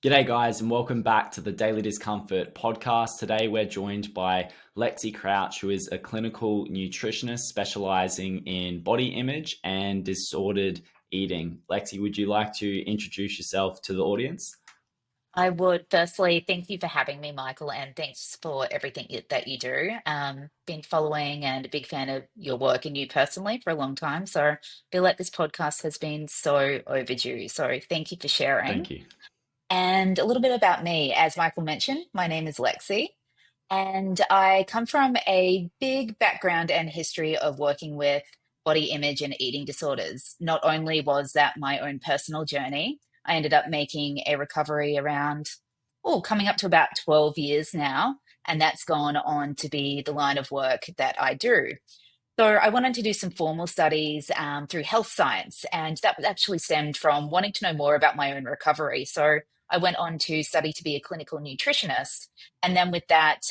G'day guys and welcome back to the Daily Discomfort Podcast. Today we're joined by Lexi Crouch, who is a clinical nutritionist specializing in body image and disordered eating. Lexi, would you like to introduce yourself to the audience? I would firstly thank you for having me, Michael, and thanks for everything that you do. Been following and a big fan of your work and you personally for a long time. So I feel like this podcast has been so overdue. So thank you for sharing. Thank you. And a little bit about me. As Michael mentioned, my name is Lexi, and I come from a big background and history of working with body image and eating disorders. Not only was that my own personal journey, I ended up making a recovery around, coming up to about 12 years now. And that's gone on to be the line of work that I do. So I wanted to do some formal studies through health science, and that actually stemmed from wanting to know more about my own recovery. So I went on to study to be a clinical nutritionist, and then with that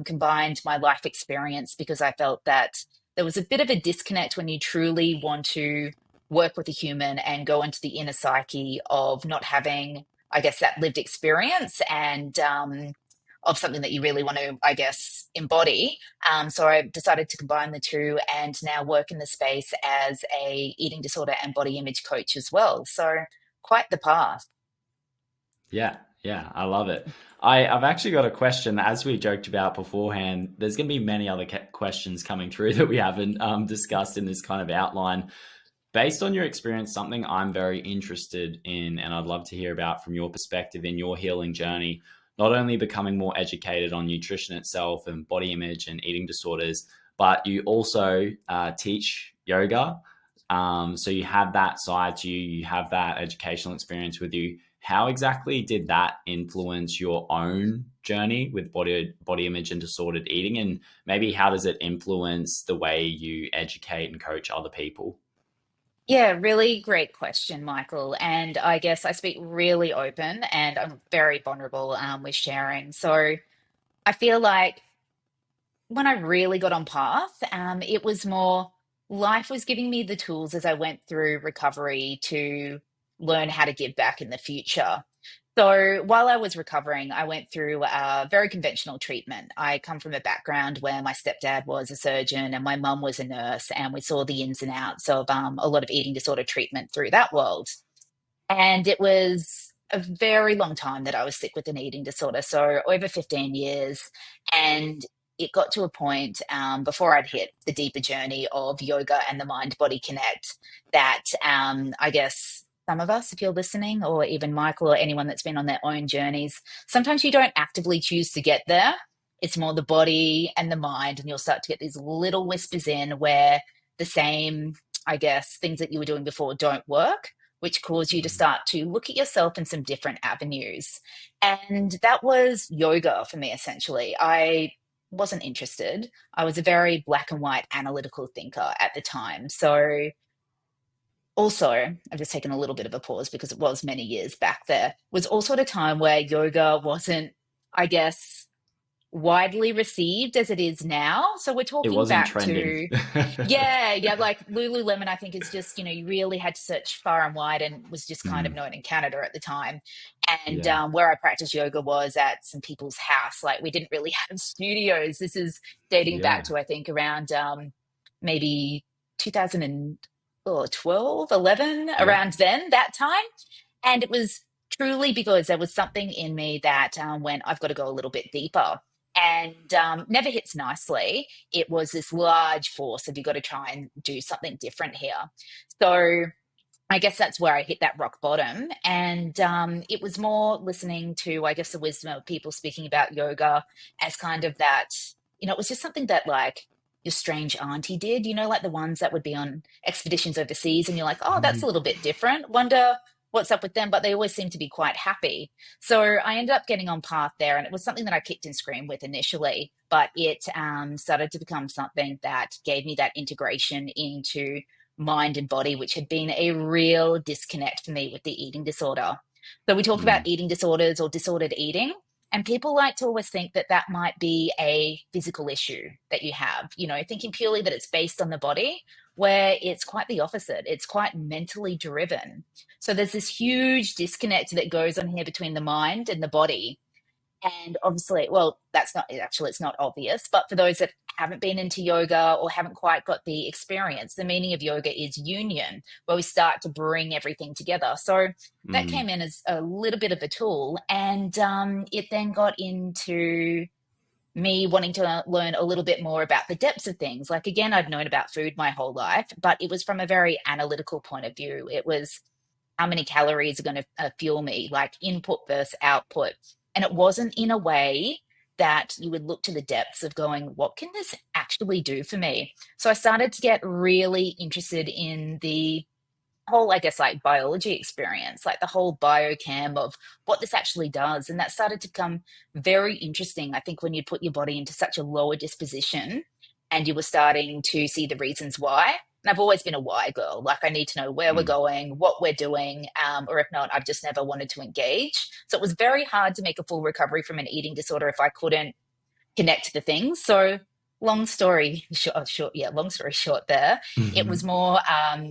combined my life experience because I felt that there was a bit of a disconnect when you truly want to work with a human and go into the inner psyche of not having, I guess, that lived experience and of something that you really want to, I guess, embody. So I decided to combine the two and now work in the space as a eating disorder and body image coach as well. So quite the path. Yeah, I love it. I've actually got a question. As we joked about beforehand, there's going to be many other questions coming through that we haven't discussed in this kind of outline. Based on your experience, something I'm very interested in, and I'd love to hear about from your perspective in your healing journey, not only becoming more educated on nutrition itself and body image and eating disorders, but you also teach yoga. So you have that side to you, you have that educational experience with you. How exactly did that influence your own journey with body image and disordered eating? And maybe how does it influence the way you educate and coach other people? Yeah, really great question, Michael. And I guess I speak really open and I'm very vulnerable with sharing. So I feel like when I really got on path, it was more life was giving me the tools as I went through recovery to learn how to give back in the future. So while I was recovering, I went through a very conventional treatment. I come from a background where my stepdad was a surgeon and my mum was a nurse, and we saw the ins and outs of a lot of eating disorder treatment through that world. And it was a very long time that I was sick with an eating disorder, so over 15 years. And it got to a point before I'd hit the deeper journey of yoga and the mind body connect that I guess some of us, if you're listening, or even Michael or anyone that's been on their own journeys, sometimes you don't actively choose to get there. It's more the body and the mind, and you'll start to get these little whispers in where the same, I guess, things that you were doing before don't work, which cause you to Mm. start to look at yourself in some different avenues. And that was yoga for me, essentially. I wasn't interested. I was a very black and white analytical thinker at the time. So, also, I've just taken a little bit of a pause because it was many years back there, was also at a time where yoga wasn't, I guess, widely received as it is now. So we're It talking wasn't back trending. to, yeah, yeah, like Lululemon, I think is just, you really had to search far and wide and was just kind of Mm, known in Canada at the time. And yeah, where I practiced yoga was at some people's house. Like we didn't really have studios. This is dating back yeah. to, I think, around maybe 2012, 11, Yeah. around then, that time. And it was truly because there was something in me that went, I've got to go a little bit deeper. And never hits nicely. It was this large force of you got to try and do something different here. So I guess that's where I hit that rock bottom. And it was more listening to, I guess, the wisdom of people speaking about yoga as kind of that, it was just something that like your strange auntie did, like the ones that would be on expeditions overseas and you're like, oh, that's a little bit different. Wonder what's up with them. But they always seem to be quite happy. So I ended up getting on path there. And it was something that I kicked and screamed with initially, but it started to become something that gave me that integration into mind and body, which had been a real disconnect for me with the eating disorder. So we talk about Mm, eating disorders or disordered eating. And people like to always think that that might be a physical issue that you have, thinking purely that it's based on the body, where it's quite the opposite. It's quite mentally driven. So there's this huge disconnect that goes on here between the mind and the body. And obviously, well, that's not actually, it's not obvious, but for those that haven't been into yoga or haven't quite got the experience, the meaning of yoga is union, where we start to bring everything together. So that Mm, came in as a little bit of a tool. And it then got into me wanting to learn a little bit more about the depths of things. Like, again, I'd known about food my whole life, but it was from a very analytical point of view. It was how many calories are going to fuel me, like input versus output. And it wasn't in a way that you would look to the depths of going, what can this actually do for me? So I started to get really interested in the whole, I guess, like biology experience, like the whole biochem of what this actually does. And that started to come very interesting, I think, when you put your body into such a lower disposition and you were starting to see the reasons why. And I've always been a why girl. Like, I need to know where we're mm, going, what we're doing, or if not, I've just never wanted to engage. So it was very hard to make a full recovery from an eating disorder if I couldn't connect the things. So long story short there, it was mhm. more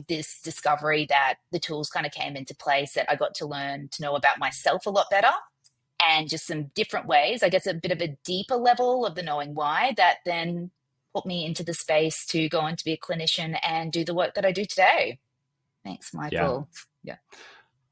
this discovery that the tools kind of came into place, that I got to learn to know about myself a lot better, and just some different ways, I guess a bit of a deeper level of the knowing why, that then put me into the space to go on to be a clinician and do the work that I do today. Thanks, Yeah. Michael. Yeah.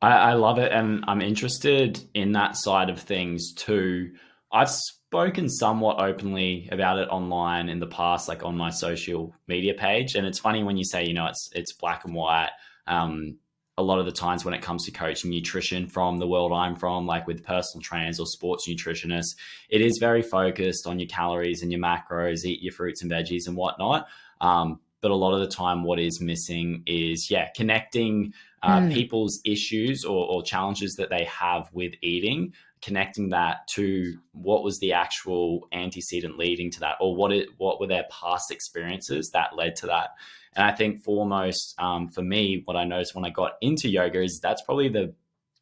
I love it. And I'm interested in that side of things too. I've spoken somewhat openly about it online in the past, like on my social media page. And it's funny when you say, it's black and white. Um, a lot of the times when it comes to coaching nutrition from the world I'm from, like with personal trainers or sports nutritionists, it is very focused on your calories and your macros, eat your fruits and veggies and whatnot. But a lot of the time, what is missing is, connecting Mm, people's issues or challenges that they have with eating, connecting that to what was the actual antecedent leading to that, or what were their past experiences that led to that. And I think foremost, for me, what I noticed when I got into yoga is that's probably the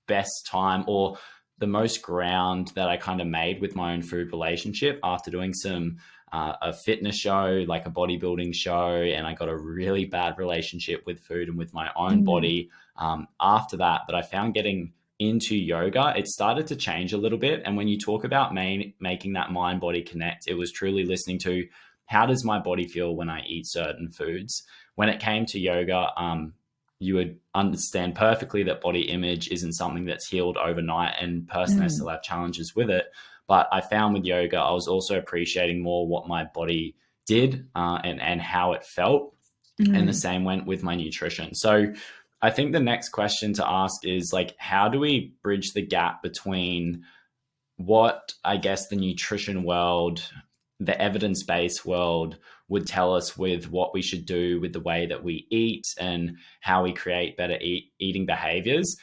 best time or the most ground that I kind of made with my own food relationship after doing some a fitness show, like a bodybuilding show, and I got a really bad relationship with food and with my own mm, body after that. But I found getting into yoga, it started to change a little bit. And when you talk about making that mind body connect, it was truly listening to how does my body feel when I eat certain foods. When it came to yoga, you would understand perfectly that body image isn't something that's healed overnight, and personally, I mm, still have challenges with it. But I found with yoga, I was also appreciating more what my body did and how it felt. And the mm, same went with my nutrition. So I think the next question to ask is like, how do we bridge the gap between what I guess the nutrition world, the evidence based world would tell us with what we should do with the way that we eat and how we create better eating behaviors,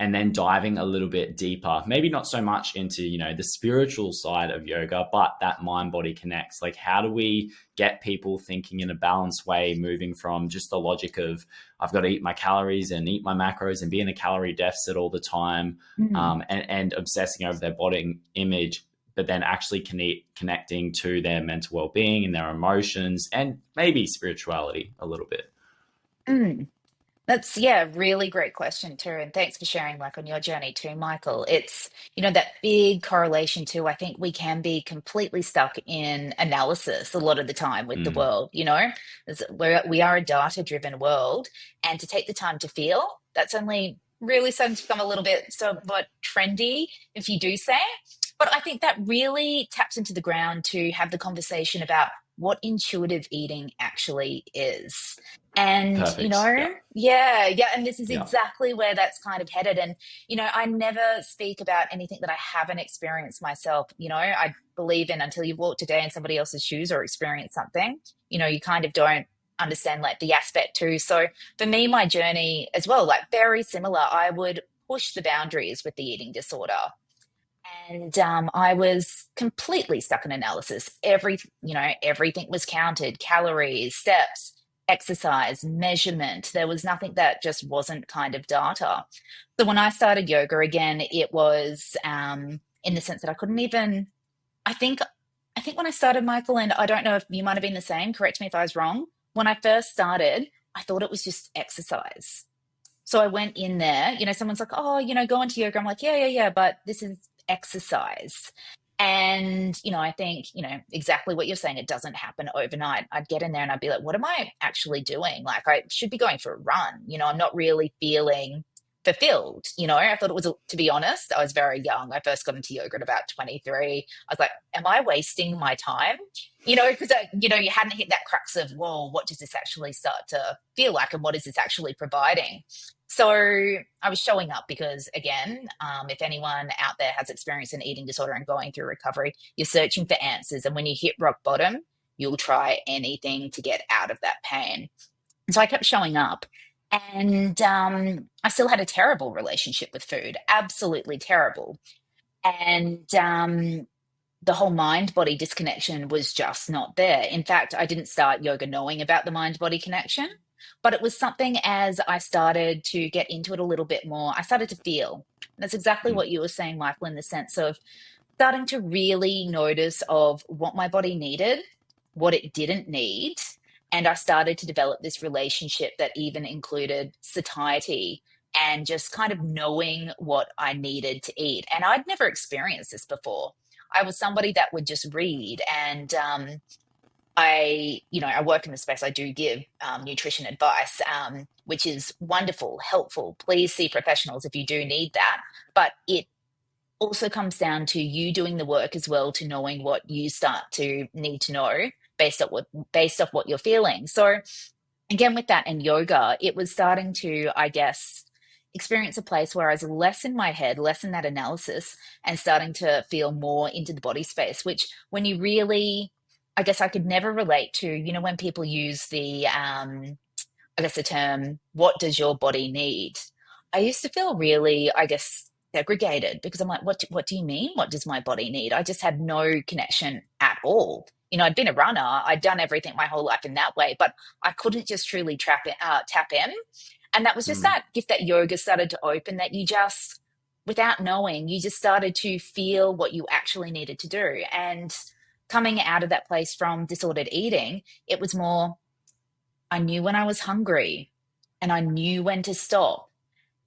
and then diving a little bit deeper, maybe not so much into the spiritual side of yoga, but that mind body connects. Like, how do we get people thinking in a balanced way, moving from just the logic of I've got to eat my calories and eat my macros and be in a calorie deficit all the time, mm. and obsessing over their body image, but then actually connecting to their mental well-being and their emotions and maybe spirituality a little bit. Mm. That's, yeah, really great question too. And thanks for sharing, like, on your journey too, Michael. It's, that big correlation too. I think we can be completely stuck in analysis a lot of the time with the Mm, world, we are a data-driven world. And to take the time to feel, that's only really starting to become a little bit somewhat trendy, if you do say. But I think that really taps into the ground to have the conversation about what intuitive eating actually is. And, perfect. Yeah. yeah, yeah. And this is Yeah. exactly where that's kind of headed. And, I never speak about anything that I haven't experienced myself. I believe in until you've walked a day in somebody else's shoes or experienced something, you kind of don't understand like the aspect too. So for me, my journey as well, like very similar, I would push the boundaries with the eating disorder. And I was completely stuck in analysis. Everything was counted, calories, steps. exercise, measurement. There was nothing that just wasn't kind of data. So when I started yoga again, it was in the sense that I couldn't even, I think, I think when I started, Michael, and I don't know if you might have been the same, correct me if I was wrong. When I first started, I thought it was just exercise. So I went in there, someone's like, oh, go into yoga. I'm like, yeah, yeah, yeah, but this is exercise. And, I think, exactly what you're saying, it doesn't happen overnight. I'd get in there and I'd be like, what am I actually doing? Like, I should be going for a run. I'm not really feeling fulfilled. I thought it was, to be honest, I was very young. I first got into yoga at about 23. I was like, am I wasting my time? Because, you hadn't hit that crux of, whoa, what does this actually start to feel like? And what is this actually providing? So I was showing up because, again, if anyone out there has experienced an eating disorder and going through recovery, you're searching for answers. And when you hit rock bottom, you'll try anything to get out of that pain. And so I kept showing up. And I still had a terrible relationship with food, absolutely terrible. And the whole mind body disconnection was just not there. In fact, I didn't start yoga knowing about the mind body connection, but it was something as I started to get into it a little bit more, I started to feel. And that's exactly Mm. what you were saying, Michael, in the sense of starting to really notice of what my body needed, what it didn't need. And I started to develop this relationship that even included satiety and just kind of knowing what I needed to eat. And I'd never experienced this before. I was somebody that would just read, and I work in the space. I do give nutrition advice, which is wonderful, helpful. Please see professionals if you do need that. But it also comes down to you doing the work as well, to knowing what you start to need to know based off what you're feeling. So again, with that and yoga, it was starting to, I guess, experience a place where I was less in my head, less in that analysis, and starting to feel more into the body space, which when you really, I guess I could never relate to, when people use I guess the term, what does your body need? I used to feel really, I guess, segregated because I'm like, what do you mean? What does my body need? I just had no connection at all. I'd been a runner, I'd done everything my whole life in that way, but I couldn't just truly tap in. And that was just Mm. that gift that yoga started to open, that you just, without knowing, you just started to feel what you actually needed to do. And coming out of that place from disordered eating, it was more, I knew when I was hungry and I knew when to stop.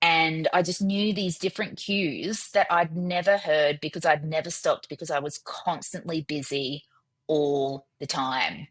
And I just knew these different cues that I'd never heard because I'd never stopped because I was constantly busy all the time.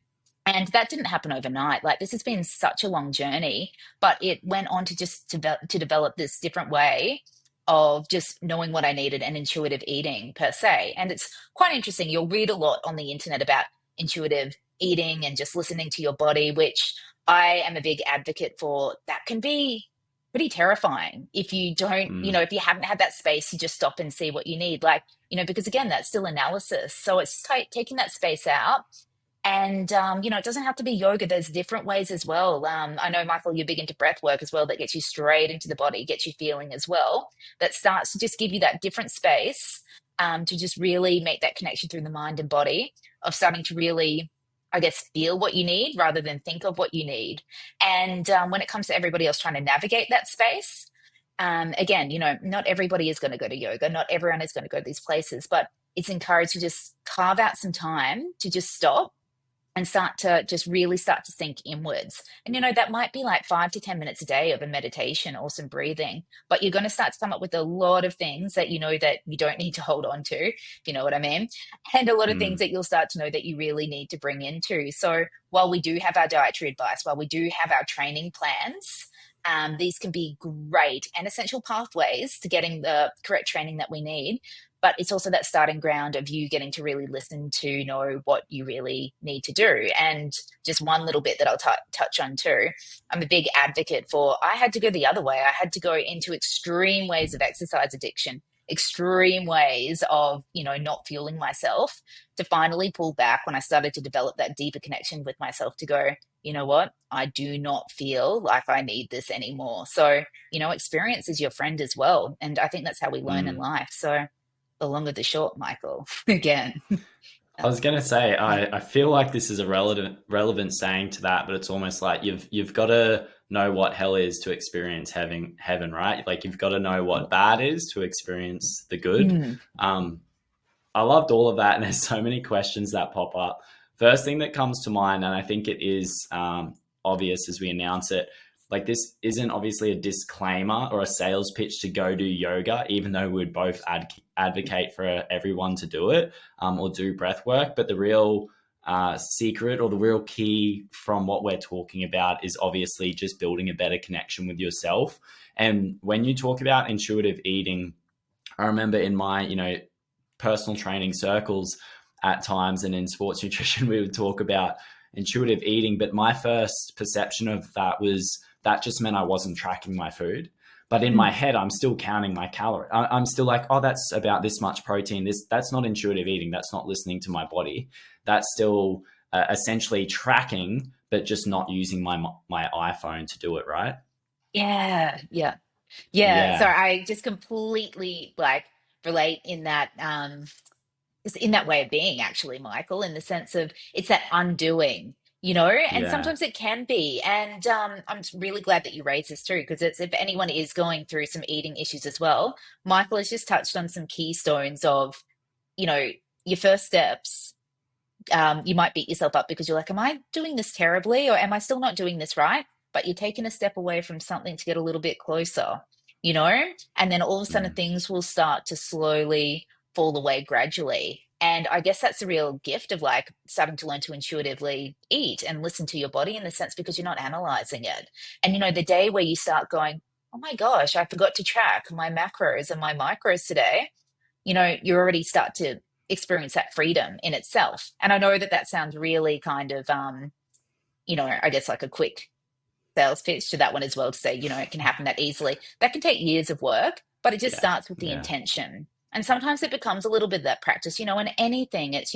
And that didn't happen overnight. Like, this has been such a long journey, but it went on to just to develop this different way of just knowing what I needed and intuitive eating per se. And it's quite interesting. You'll read a lot on the internet about intuitive eating and just listening to your body, which I am a big advocate for. That can be pretty terrifying if you don't, Mm. if you haven't had that space, you just stop and see what you need. Like, because again, that's still analysis. So it's taking that space out. And, it doesn't have to be yoga. There's different ways as well. I know, Michael, you're big into breath work as well, that gets you straight into the body, gets you feeling as well, that starts to just give you that different space to just really make that connection through the mind and body of starting to really, I guess, feel what you need rather than think of what you need. And when it comes to everybody else trying to navigate that space, again, not everybody is going to go to yoga. Not everyone is going to go to these places, but it's encouraged to just carve out some time to just stop and start to just really start to sink inwards. And, that might be like 5 to 10 minutes a day of a meditation or some breathing, but you're going to start to come up with a lot of things that that you don't need to hold on to, if you know what I mean? And a lot of things Mm. that you'll start to know that you really need to bring into. So while we do have our dietary advice, while we do have our training plans, these can be great and essential pathways to getting the correct training that we need. But it's also that starting ground of you getting to really listen to know what you really need to do. And just one little bit that I'll touch on too. I'm a big advocate for, I had to go the other way. I had to go into extreme ways of exercise addiction, extreme ways of, not fueling myself, to finally pull back when I started to develop that deeper connection with myself to go, you know what? I do not feel like I need this anymore. So, experience is your friend as well. And I think that's how we learn in Mm. life. So, the longer the short, Michael, again. I was going to say, I feel like this is a relevant saying to that, but it's almost like you've got to know what hell is to experience heaven, right? Like you've got to know what bad is to experience the good. Mm, Um, I loved all of that, and there's so many questions that pop up. First thing that comes to mind, and I think it is obvious as we announce it, like this isn't obviously a disclaimer or a sales pitch to go do yoga, even though we'd both advocate for everyone to do it or do breath work. But the real secret or the real key from what we're talking about is obviously just building a better connection with yourself. And when you talk about intuitive eating, I remember in my, personal training circles at times and in sports nutrition, we would talk about intuitive eating. But my first perception of that was that just meant I wasn't tracking my food. But in my mm. head, I'm still counting my calorie. I'm still like, oh, that's about this much protein. That's not intuitive eating. That's not listening to my body. That's still essentially tracking, but just not using my iPhone to do it, right? Yeah, yeah. Yeah, so Yeah, I just completely like relate in that just in that way of being actually, Michael, in the sense of it's that undoing, and yeah, sometimes it can be. And I'm really glad that you raised this too, because it's if anyone is going through some eating issues as well, Michael has just touched on some keystones of, you know, your first steps. You might beat yourself up because you're like, am I doing this terribly or am I still not doing this right? But you're taking a step away from something to get a little bit closer, you know? And then all of a sudden mm, things will start to slowly fall away gradually. And I guess that's the real gift of like starting to learn to intuitively eat and listen to your body in the sense because you're not analyzing it. And, the day where you start going, oh my gosh, I forgot to track my macros and my micros today, you already start to experience that freedom in itself. And I know that that sounds really kind of, I guess like a quick sales pitch to that one as well to say, it can happen that easily. That can take years of work, but it just yeah, starts with the yeah, intention. And sometimes it becomes a little bit of that practice, in anything. It's,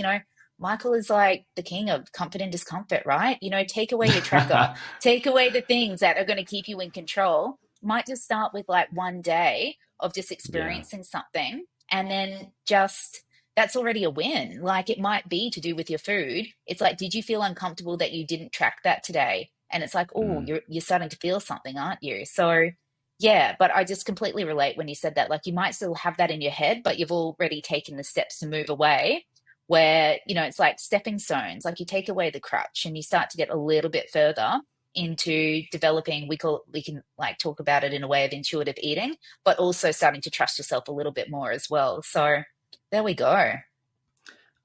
Michael is like the king of comfort and discomfort, right? Take away your tracker, take away the things that are going to keep you in control. Might just start with like one day of just yeah, experiencing something and then just that's already a win. Like it might be to do with your food. It's like, did you feel uncomfortable that you didn't track that today? And it's like, oh, mm. you're starting to feel something, aren't you? So yeah, but I just completely relate when you said that. Like you might still have that in your head, but you've already taken the steps to move away. Where, it's like stepping stones. Like you take away the crutch and you start to get a little bit further into developing, we can like talk about it in a way of intuitive eating, but also starting to trust yourself a little bit more as well. So there we go.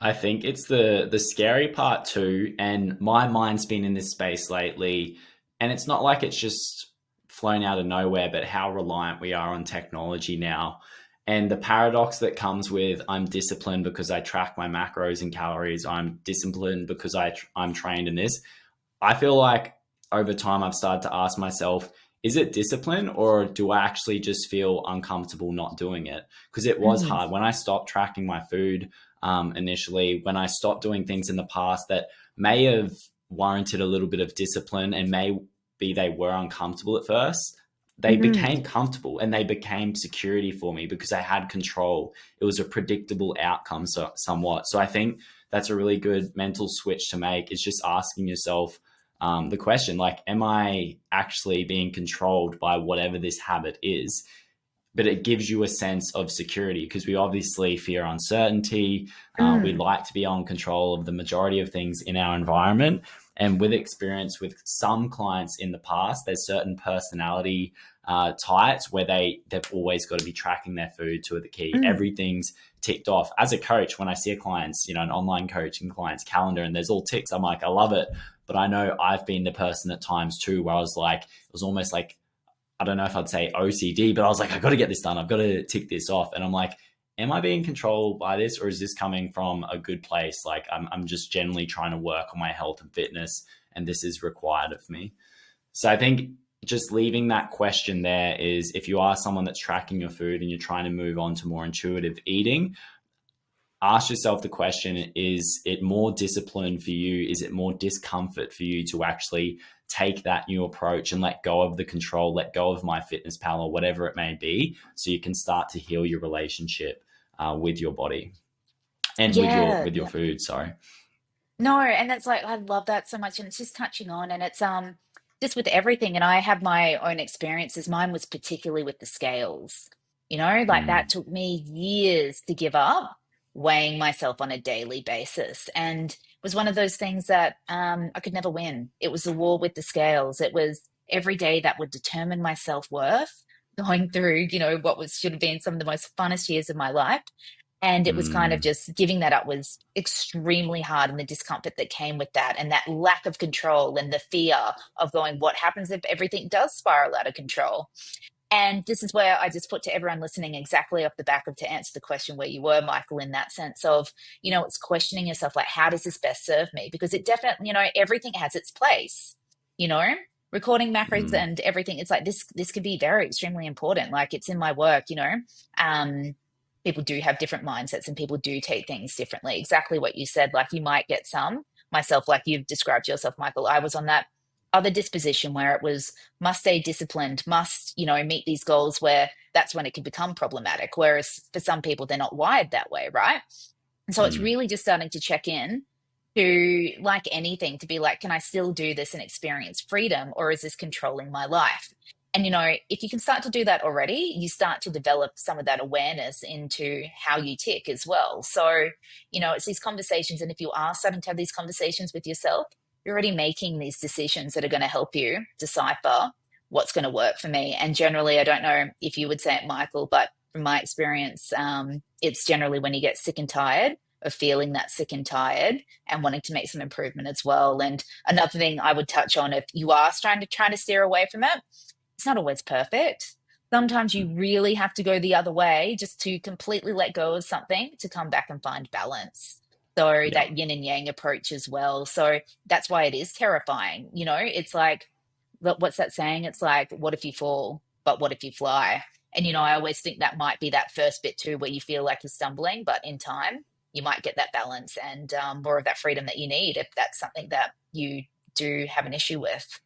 I think it's the scary part too, and my mind's been in this space lately, and it's not like it's just flown out of nowhere, but how reliant we are on technology now. And the paradox that comes with I'm disciplined because I track my macros and calories, I'm disciplined because I'm trained in this. I feel like over time I've started to ask myself, is it discipline or do I actually just feel uncomfortable not doing it? Because it was Mm, hard when I stopped tracking my food initially, when I stopped doing things in the past that may have warranted a little bit of discipline and maybe they were uncomfortable at first. They mm, became comfortable and they became security for me because I had control. It was a predictable outcome, somewhat. So I think that's a really good mental switch to make, is just asking yourself the question, like, am I actually being controlled by whatever this habit is? But it gives you a sense of security because we obviously fear uncertainty. We mm, like to be on control of the majority of things in our environment. And with experience with some clients in the past, there's certain personality types where they've always got to be tracking their food to the key. mm, Everything's ticked off. As a coach, when I see a client's, an online coaching client's calendar and there's all ticks, I'm like, I love it. But I know I've been the person at times too where I was like, it was almost like, I don't know if I'd say OCD, but I was like, I got to get this done. I've got to tick this off. And I'm like, am I being controlled by this, or is this coming from a good place? Like I'm just generally trying to work on my health and fitness, and this is required of me. So I think just leaving that question there is, if you are someone that's tracking your food and you're trying to move on to more intuitive eating, ask yourself the question, is it more discipline for you? Is it more discomfort for you to actually take that new approach and let go of the control, let go of MyFitnessPal or whatever it may be, so you can start to heal your relationship with your body? and Yeah, with your yeah. food. Sorry. No, and that's like I love that so much, and it's just touching on, and it's just with everything. And I have my own experiences. Mine was particularly with the scales. Like that Mm, took me years to give up weighing myself on a daily basis, and it was one of those things that I could never win. It was a war with the scales. It was every day that would determine my self-worth. Going through, what was should have been some of the most funnest years of my life, and it was kind of mm, just giving that up was extremely hard, and the discomfort that came with that, and that lack of control, and the fear of going, what happens if everything does spiral out of control? And this is where I just put to everyone listening exactly off the back of to answer the question where you were, Michael, in that sense of, it's questioning yourself, like, how does this best serve me? Because it definitely, everything has its place, you know, recording macros mm. and everything. It's like this could be very extremely important. Like it's in my work, people do have different mindsets and people do take things differently. Exactly what you said. Like you might get some myself, like you've described yourself, Michael. I was on that other disposition where it was must stay disciplined, must, meet these goals, where that's when it can become problematic. Whereas for some people, they're not wired that way, right? And so it's Mm. really just starting to check in to, like anything, to be like, can I still do this and experience freedom, or is this controlling my life? And, if you can start to do that already, you start to develop some of that awareness into how you tick as well. So, it's these conversations. And if you are starting to have these conversations with yourself, you're already making these decisions that are going to help you decipher what's going to work for me. And generally, I don't know if you would say it, Michael, but from my experience, it's generally when you get sick and tired of feeling that sick and tired and wanting to make some improvement as well. And another thing I would touch on, if you are trying to steer away from it, it's not always perfect. Sometimes you really have to go the other way just to completely let go of something to come back and find balance. So Yeah. that yin and yang approach as well. So that's why it is terrifying. It's like, what's that saying? It's like, what if you fall, but what if you fly? And, I always think that might be that first bit too, where you feel like you're stumbling, but in time, you might get that balance and more of that freedom that you need if that's something that you do have an issue with.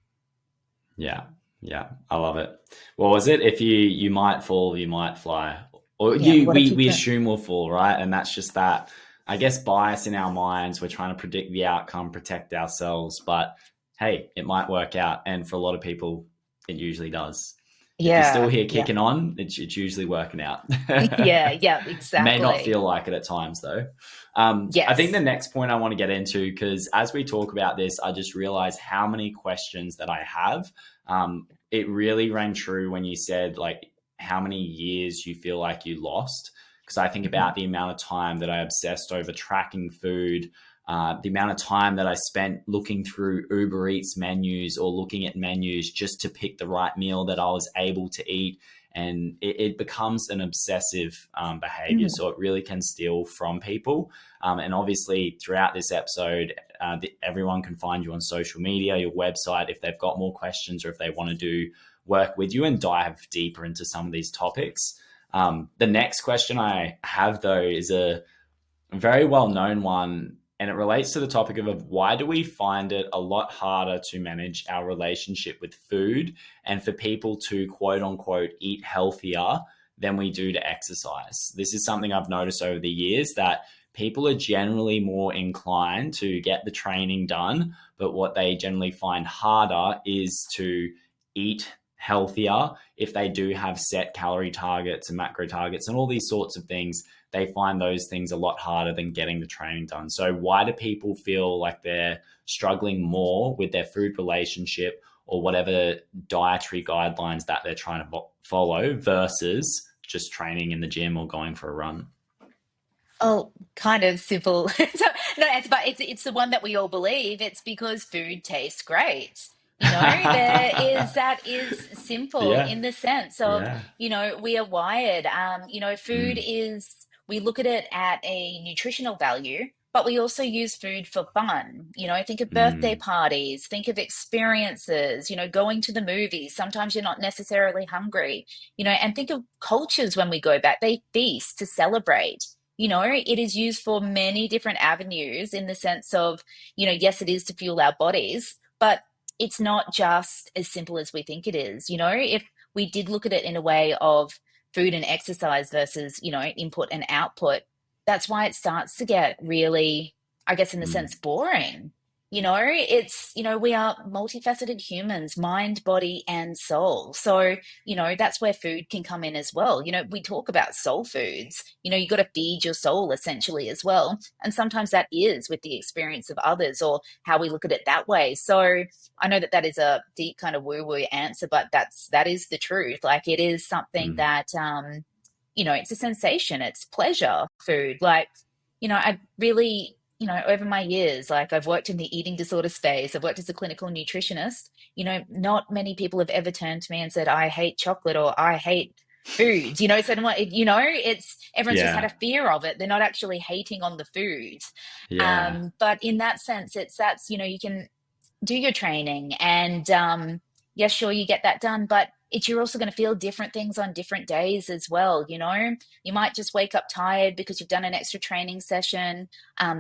Yeah. Yeah. I love it. What was it? If you might fall, you might fly. Or Yeah. What if you we can? assume we'll fall, right? And that's just that, I guess, bias in our minds. We're trying to predict the outcome, protect ourselves. But hey, it might work out. And for a lot of people, it usually does. If you're still Yeah. here Yeah. kicking on, it's usually working out. Yeah. Yeah. May not Exactly. feel like it at times, though. I think the Yes. next point I want to get into, because as we talk about this, I just realized how many questions that I have. It really rang true when you said, like, how many years you feel like you lost. Because I think Mhm. about the amount of time that I obsessed over tracking food, the amount of time that I spent looking through Uber Eats menus or looking at menus just to pick the right meal that I was able to eat. And it becomes an obsessive behavior. Mhm. So it really can steal from people. And obviously, throughout this episode, everyone can find you on social media, your website, if they've got more questions or if they want to do work with you and dive deeper into some of these topics. The next question I have, though, is a very well known one, and it relates to the topic of why do we find it a lot harder to manage our relationship with food and for people to quote unquote eat healthier than we do to exercise. This is something I've noticed over the years, that people are generally more inclined to get the training done, but what they generally find harder is to eat healthier if they do have set calorie targets and macro targets and all these sorts of things. They find those things a lot harder than getting the training done. So why do people feel like they're struggling more with their food relationship or whatever dietary guidelines that they're trying to follow versus just training in the gym or going for a run? Oh, kind of simple. So, no, it's the one that we all believe. It's because food tastes great. That is simple Yeah. in the sense of, Yeah. we are wired. Food Mm, is, we look at it at a nutritional value, but we also use food for fun. Think of birthday mm, parties, think of experiences, going to the movies. Sometimes you're not necessarily hungry, and think of cultures when we go back, they feast to celebrate. It is used for many different avenues in the sense of, yes, it is to fuel our bodies, but it's not just as simple as we think it is. If we did look at it in a way of food and exercise versus, input and output, that's why it starts to get really, I guess, in the Mm. sense, boring. We are multifaceted humans, mind, body, and soul. So, that's where food can come in as well. We talk about soul foods. You got to feed your soul essentially as well. And sometimes that is with the experience of others or how we look at it that way. So I know that that is a deep kind of woo-woo answer, but that is the truth. Like it is something Mm. that, it's a sensation, it's pleasure food. Like, I really, over my years, like I've worked in the eating disorder space, I've worked as a clinical nutritionist. Not many people have ever turned to me and said, I hate chocolate or I hate foods. So it's everyone's just had a Yeah. fear of it. They're not actually hating on the food. Yeah. But in that sense, you can do your training and yes, sure, you get that done, but you're also going to feel different things on different days as well. You might just wake up tired because you've done an extra training session.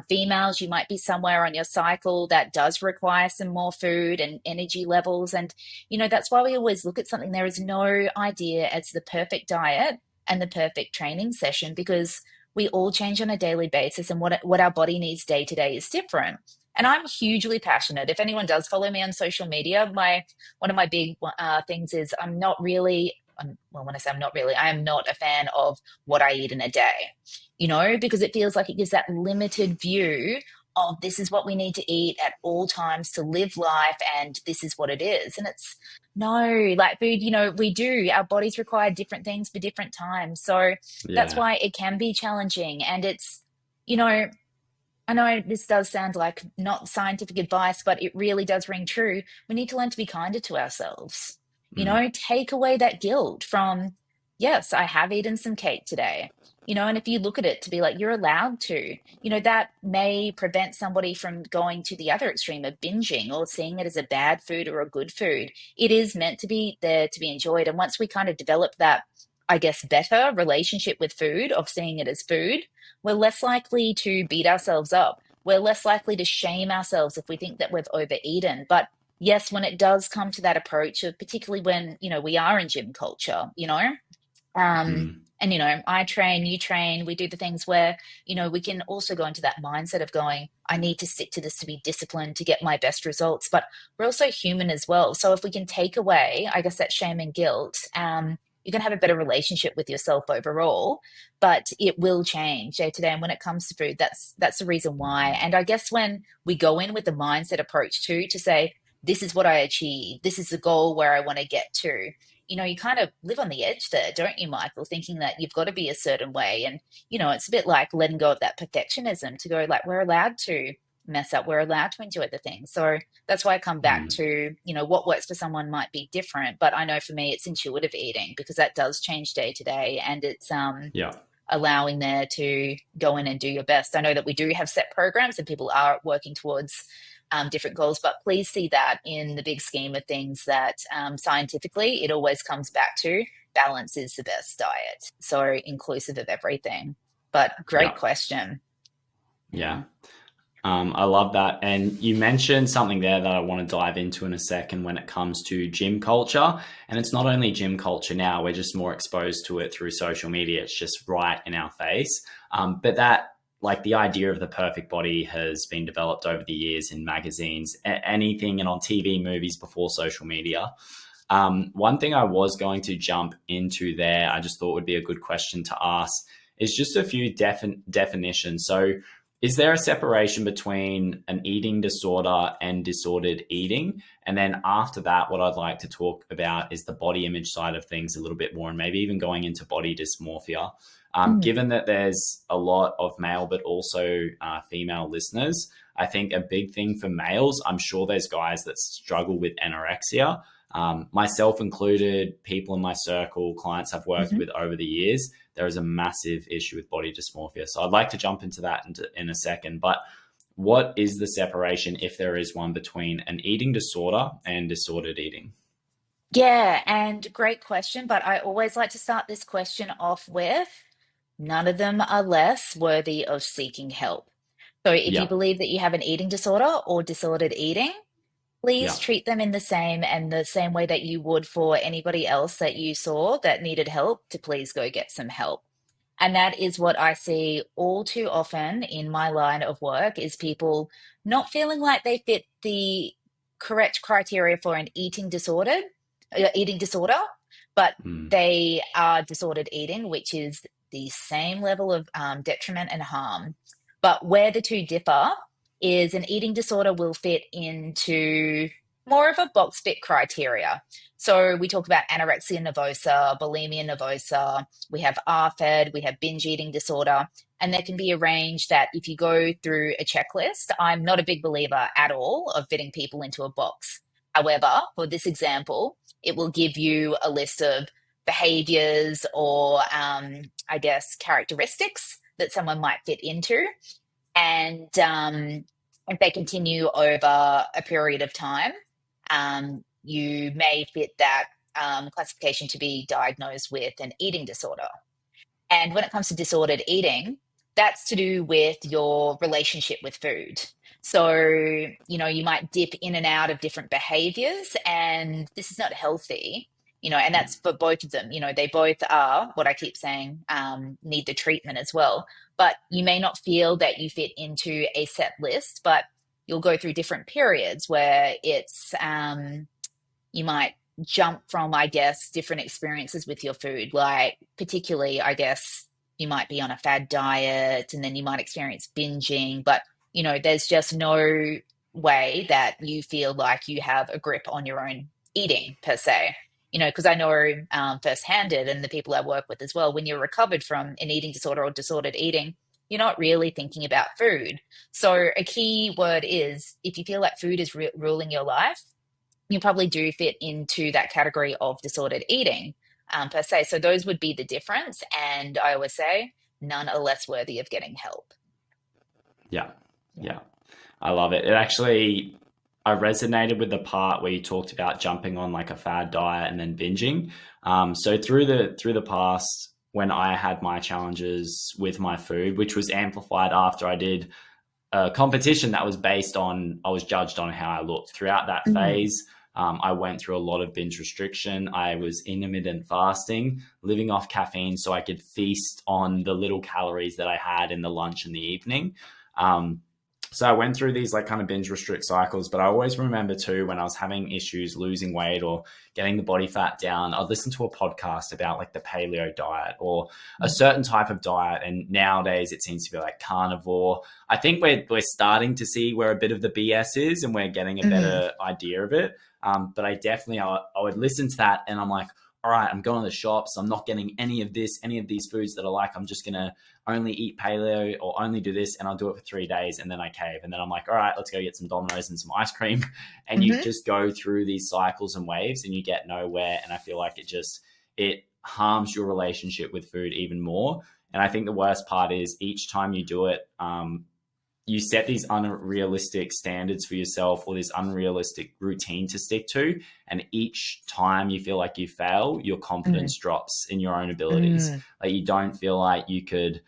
Females, you might be somewhere on your cycle that does require some more food and energy levels, and that's why we always look at something. There is no idea as the perfect diet and the perfect training session, because we all change on a daily basis, and what our body needs day to day is different. And I'm hugely passionate. If anyone does follow me on social media, my one of my big things is I'm not really, well, when I say I'm not really, I am not a fan of what I eat in a day, because it feels like it gives that limited view of this is what we need to eat at all times to live life, and this is what it is. And it's no, like food, our bodies require different things for different times. So that's Yeah. why it can be challenging. And you know, I know this does sound like not scientific advice, but it really does ring true. We need to learn to be kinder to ourselves. Mm. Take away that guilt from, yes, I have eaten some cake today. And if you look at it to be like, you're allowed to, that may prevent somebody from going to the other extreme of binging or seeing it as a bad food or a good food. It is meant to be there to be enjoyed. And once we kind of develop that, I guess, better relationship with food, of seeing it as food, we're less likely to beat ourselves up. We're less likely to shame ourselves if we think that we've overeaten. But yes, when it does come to that approach of, particularly when, we are in gym culture, Mm. and, I train, you train, we do the things where, we can also go into that mindset of going, I need to stick to this to be disciplined to get my best results. But we're also human as well. So if we can take away, I guess, that shame and guilt, you're going to have a better relationship with yourself overall, but it will change day to day. And when it comes to food, that's the reason why. And I guess when we go in with the mindset approach too, to say, this is what I achieve, this is the goal where I want to get to, you kind of live on the edge there, don't you, Michael? Thinking that you've got to be a certain way. And, it's a bit like letting go of that perfectionism to go, like, we're allowed to mess up, we're allowed to enjoy the things. So that's why I come back Mm. to, what works for someone might be different. But I know for me, it's intuitive eating, because that does change day to day. And it's, Yeah. allowing there to go in and do your best. I know that we do have set programs and people are working towards different goals, but please see that in the big scheme of things that scientifically it always comes back to balance is the best diet. So inclusive of everything. But great Yeah. question. Yeah. Yeah. I love that. And you mentioned something there that I want to dive into in a second when it comes to gym culture. And it's not only gym culture now, we're just more exposed to it through social media. It's just right in our face. But that, like, the idea of the perfect body has been developed over the years in magazines, anything, and on TV, movies before social media. One thing I was going to jump into there, I just thought would be a good question to ask, is just a few definitions. So, is there a separation between an eating disorder and disordered eating? And then after that, what I'd like to talk about is the body image side of things a little bit more, and maybe even going into body dysmorphia. Mm, Given that there's a lot of male, but also female listeners, I think a big thing for males, I'm sure there's guys that struggle with anorexia, myself included, people in my circle, clients I've worked mhm. with over the years. There is a massive issue with body dysmorphia. So I'd like to jump into that in a second. But what is the separation, if there is one, between an eating disorder and disordered eating? Yeah, and great question. But I always like to start this question off with, none of them are less worthy of seeking help. So if you Yeah, believe that you have an eating disorder or disordered eating, please yeah, treat them in the same way that you would for anybody else that you saw that needed help, to please go get some help. And that is what I see all too often in my line of work is people not feeling like they fit the correct criteria for an eating disorder, but Mm, they are disordered eating, which is the same level of detriment and harm. But where the two differ is an eating disorder will fit into more of a box fit criteria. So we talk about anorexia nervosa, bulimia nervosa, we have RFED, we have binge eating disorder, and there can be a range that if you go through a checklist, I'm not a big believer at all of fitting people into a box. However, for this example, it will give you a list of behaviors or, I guess, characteristics that someone might fit into. And if they continue over a period of time, you may fit that classification to be diagnosed with an eating disorder. And when it comes to disordered eating, that's to do with your relationship with food. So, you might dip in and out of different behaviors, and this is not healthy, and that's for both of them. They both are what I keep saying, need the treatment as well. But you may not feel that you fit into a set list, but you'll go through different periods where you might jump from, I guess, different experiences with your food. Like, particularly, I guess, you might be on a fad diet and then you might experience binging, but, there's just no way that you feel like you have a grip on your own eating per se. Because I know firsthand and the people I work with as well, when you're recovered from an eating disorder or disordered eating, you're not really thinking about food. So a key word is if you feel like food is ruling your life, you probably do fit into that category of disordered eating per se. So those would be the difference. And I always say none are less worthy of getting help. yeah, Yeah. yeah. I love it. It actually, I resonated with the part where you talked about jumping on like a fad diet and then binging. So through the past, when I had my challenges with my food, which was amplified after I did a competition that was based on, I was judged on how I looked throughout that Mm. phase. I went through a lot of binge restriction. I was intermittent fasting, living off caffeine so I could feast on the little calories that I had in the lunch in the evening. Um, so I went through these like kind of binge restrict cycles, but I always remember too when I was having issues losing weight or getting the body fat down, I'd listen to a podcast about like the paleo diet or a certain type of diet. And nowadays it seems to be like carnivore. I think we're starting to see where a bit of the BS is and we're getting a Mm. better idea of it. But I would listen to that and I'm like, all right, I'm going to the shops. I'm not getting any of these foods that I like. I'm just going to only eat paleo or only do this. And I'll do it for 3 days. And then I cave. And then I'm like, all right, let's go get some Domino's and some ice cream. And you Hmm. just go through these cycles and waves and you get nowhere. And I feel like it harms your relationship with food even more. And I think the worst part is each time you do it, you set these unrealistic standards for yourself or this unrealistic routine to stick to. And each time you feel like you fail, your Mm. confidence drops in your own abilities. Mm. Like you don't feel like you could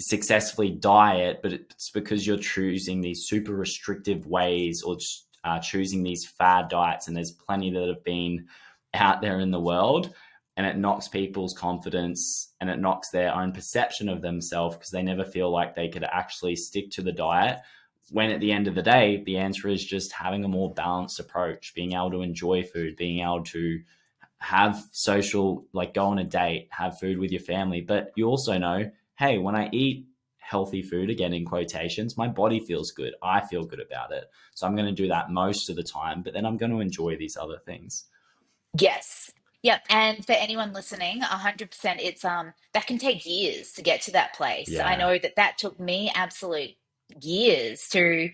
successfully diet, but it's because you're choosing these super restrictive ways or choosing these fad diets. And there's plenty that have been out there in the world, and it knocks people's confidence and it knocks their own perception of themselves because they never feel like they could actually stick to the diet. When at the end of the day, the answer is just having a more balanced approach, being able to enjoy food, being able to have social, like go on a date, have food with your family. But you also know, hey, when I eat healthy food, again in quotations, my body feels good. I feel good about it. So I'm going to do that most of the time, but then I'm going to enjoy these other things. Yes. Yep. And for anyone listening, 100%, it's that can take years to get to that place. I Yeah. know that that took me absolute years to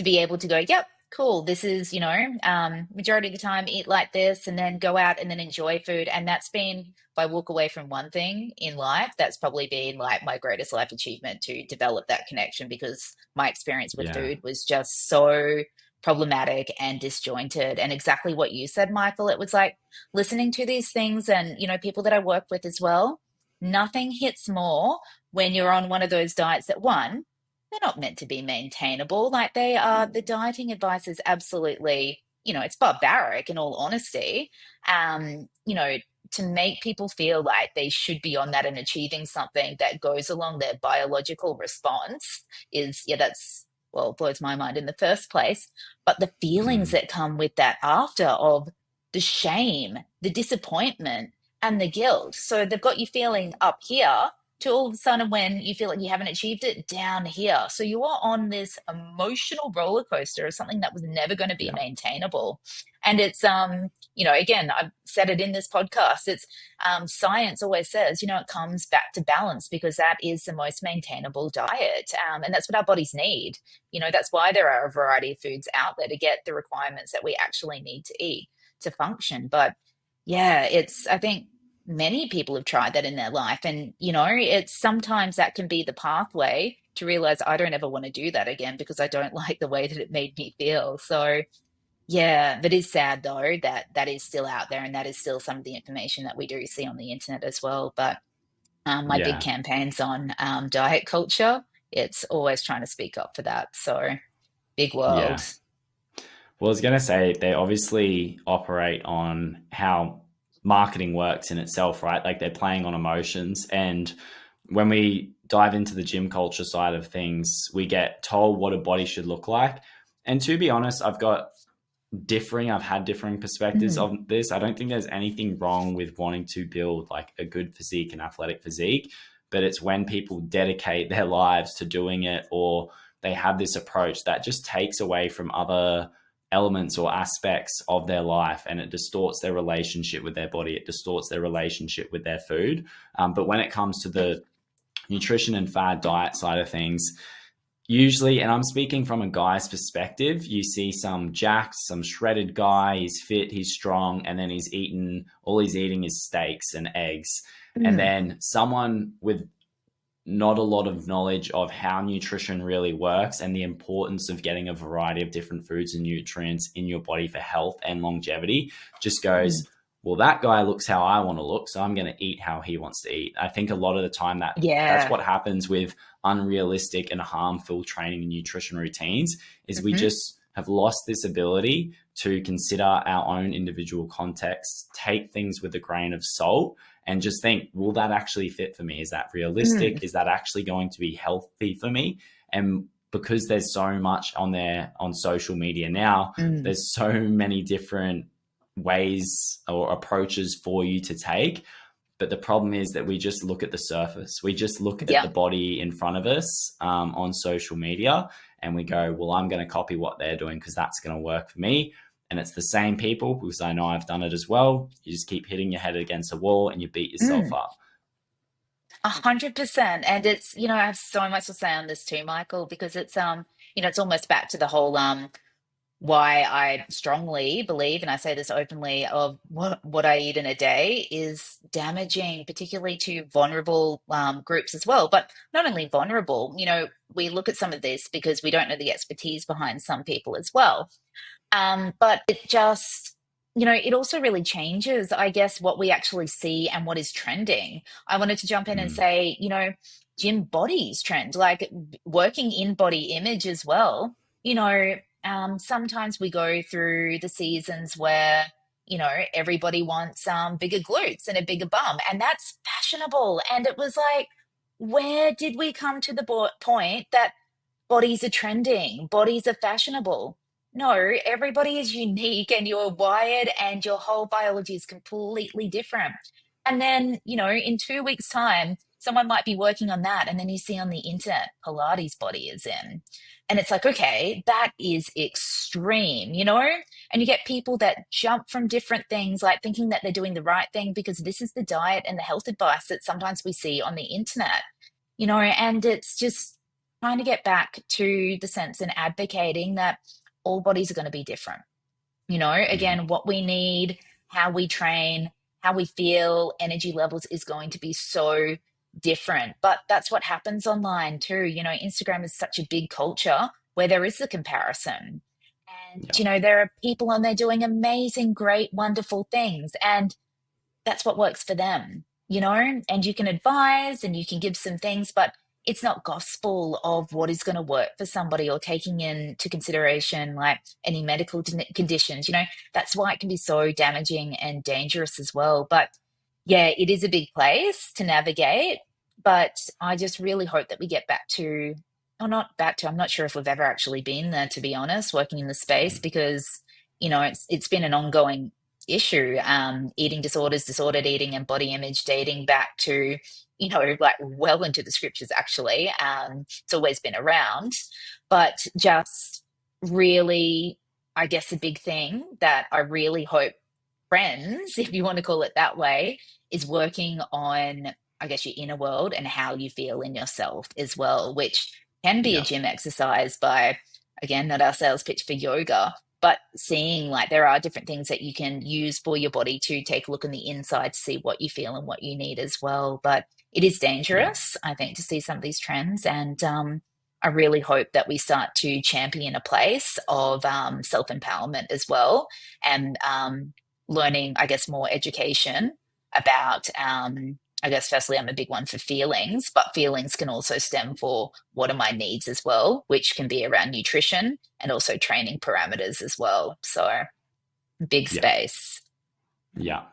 be able to go, yep, cool. This is, majority of the time eat like this and then go out and then enjoy food. And that's been, if I walk away from one thing in life, that's probably been like my greatest life achievement to develop that connection because my experience with Yeah. food was just so problematic and disjointed. And exactly what you said, Michael, it was like listening to these things and, people that I work with as well, nothing hits more when you're on one of those diets that one, they're not meant to be maintainable. Like they are, the dieting advice is absolutely, it's barbaric in all honesty. Um, you know, to make people feel like they should be on that and achieving something that goes along their biological response is, yeah, that's, well, blows my mind in the first place. But the feelings Mm. that come with that after of the shame, the disappointment, and the guilt. So they've got you feeling up here to all of a sudden when you feel like you haven't achieved it down here. So you are on this emotional roller coaster of something that was never going to be Yeah. maintainable. And it's again, I've said it in this podcast, it's science always says, it comes back to balance because that is the most maintainable diet. And that's what our bodies need. That's why there are a variety of foods out there to get the requirements that we actually need to eat to function. But yeah, I think many people have tried that in their life. And, it's sometimes that can be the pathway to realize I don't ever want to do that again because I don't like the way that it made me feel. So, yeah, but it's sad though that that is still out there and that is still some of the information that we do see on the internet as well. But my big Yeah. campaigns on diet culture, it's always trying to speak up for that. So, big world. Yeah. Well, I was going to say they obviously operate on how marketing works in itself, right? Like they're playing on emotions. And when we dive into the gym culture side of things, we get told what a body should look like. And to be honest, I've had differing perspectives Mm, of this. I don't think there's anything wrong with wanting to build like a good physique and athletic physique, but it's when people dedicate their lives to doing it or they have this approach that just takes away from other elements or aspects of their life and it distorts their relationship with their body. It distorts their relationship with their food. But when it comes to the nutrition and fad diet side of things, usually, and I'm speaking from a guy's perspective, you see some jacked, some shredded guy, he's fit, he's strong, and then all he's eating is steaks and eggs. And mm, then someone with not a lot of knowledge of how nutrition really works and the importance of getting a variety of different foods and nutrients in your body for health and longevity just goes, mm. well, that guy looks how I want to look, so I'm going to eat how he wants to eat. I think a lot of the time that's Yeah. what happens with unrealistic and harmful training and nutrition routines is we Hmm. just have lost this ability to consider our own individual contexts, take things with a grain of salt, and just think, will that actually fit for me? Is that Mm, realistic? Is that actually going to be healthy for me? And because there's so much on there on social media now, mm. there's so many different ways or approaches for you to take. But the problem is that we just look at the surface. We just look at Yeah. the body in front of us on social media and we go, well, I'm going to copy what they're doing because that's going to work for me. And it's the same people because I know I've done it as well. You just keep hitting your head against a wall and you beat yourself Mm. up. 100%. And it's, I have so much to say on this too, Michael, because it's almost back to the whole why I strongly believe, and I say this openly, of what I eat in a day is damaging, particularly to vulnerable groups as well. But not only vulnerable, we look at some of this because we don't know the expertise behind some people as well. But it just, it also really changes, I guess, what we actually see and what is trending. I wanted to jump in and Mm, say, gym bodies trend, like working in body image as well. Sometimes we go through the seasons where, everybody wants bigger glutes and a bigger bum, and that's fashionable. And it was like, where did we come to the point that bodies are trending, bodies are fashionable? No, everybody is unique and you're wired and your whole biology is completely different. And then, in 2 weeks' time, someone might be working on that. And then you see on the internet, Pilates body is in. And it's like, okay, that is extreme, And you get people that jump from different things, like thinking that they're doing the right thing because this is the diet and the health advice that sometimes we see on the internet, and it's just trying to get back to the sense and advocating that all bodies are going to be different. mm, Again, what we need, how we train, how we feel, energy levels is going to be so different. But that's what happens online too. Instagram is such a big culture where there is the comparison. And, yeah. there are people on there doing amazing, great, wonderful things. And that's what works for them, and you can advise and you can give some things, but it's not gospel of what is going to work for somebody or taking into consideration like any medical conditions. That's why it can be so damaging and dangerous as well. But Yeah, it is a big place to navigate, but I just really hope that we get back to, or not back to, I'm not sure if we've ever actually been there, to be honest, working in the space, because, it's been an ongoing issue. Eating disorders, disordered eating, and body image dating back to, like well into the scriptures, actually. It's always been around, but just really, I guess, a big thing that I really hope friends, if you want to call it that way, is working on, I guess, your inner world and how you feel in yourself as well, which can be a Yeah, gym exercise by, again, not our sales pitch for yoga, but seeing like there are different things that you can use for your body to take a look on the inside to see what you feel and what you need as well. But it is yeah, dangerous, I think, to see some of these trends. And I really hope that we start to champion a place of self empowerment as well, and learning, I guess, more education about, I guess, firstly, I'm a big one for feelings, but feelings can also stem for what are my needs as well, which can be around nutrition and also training parameters as well. So, big yeah, space. yeah.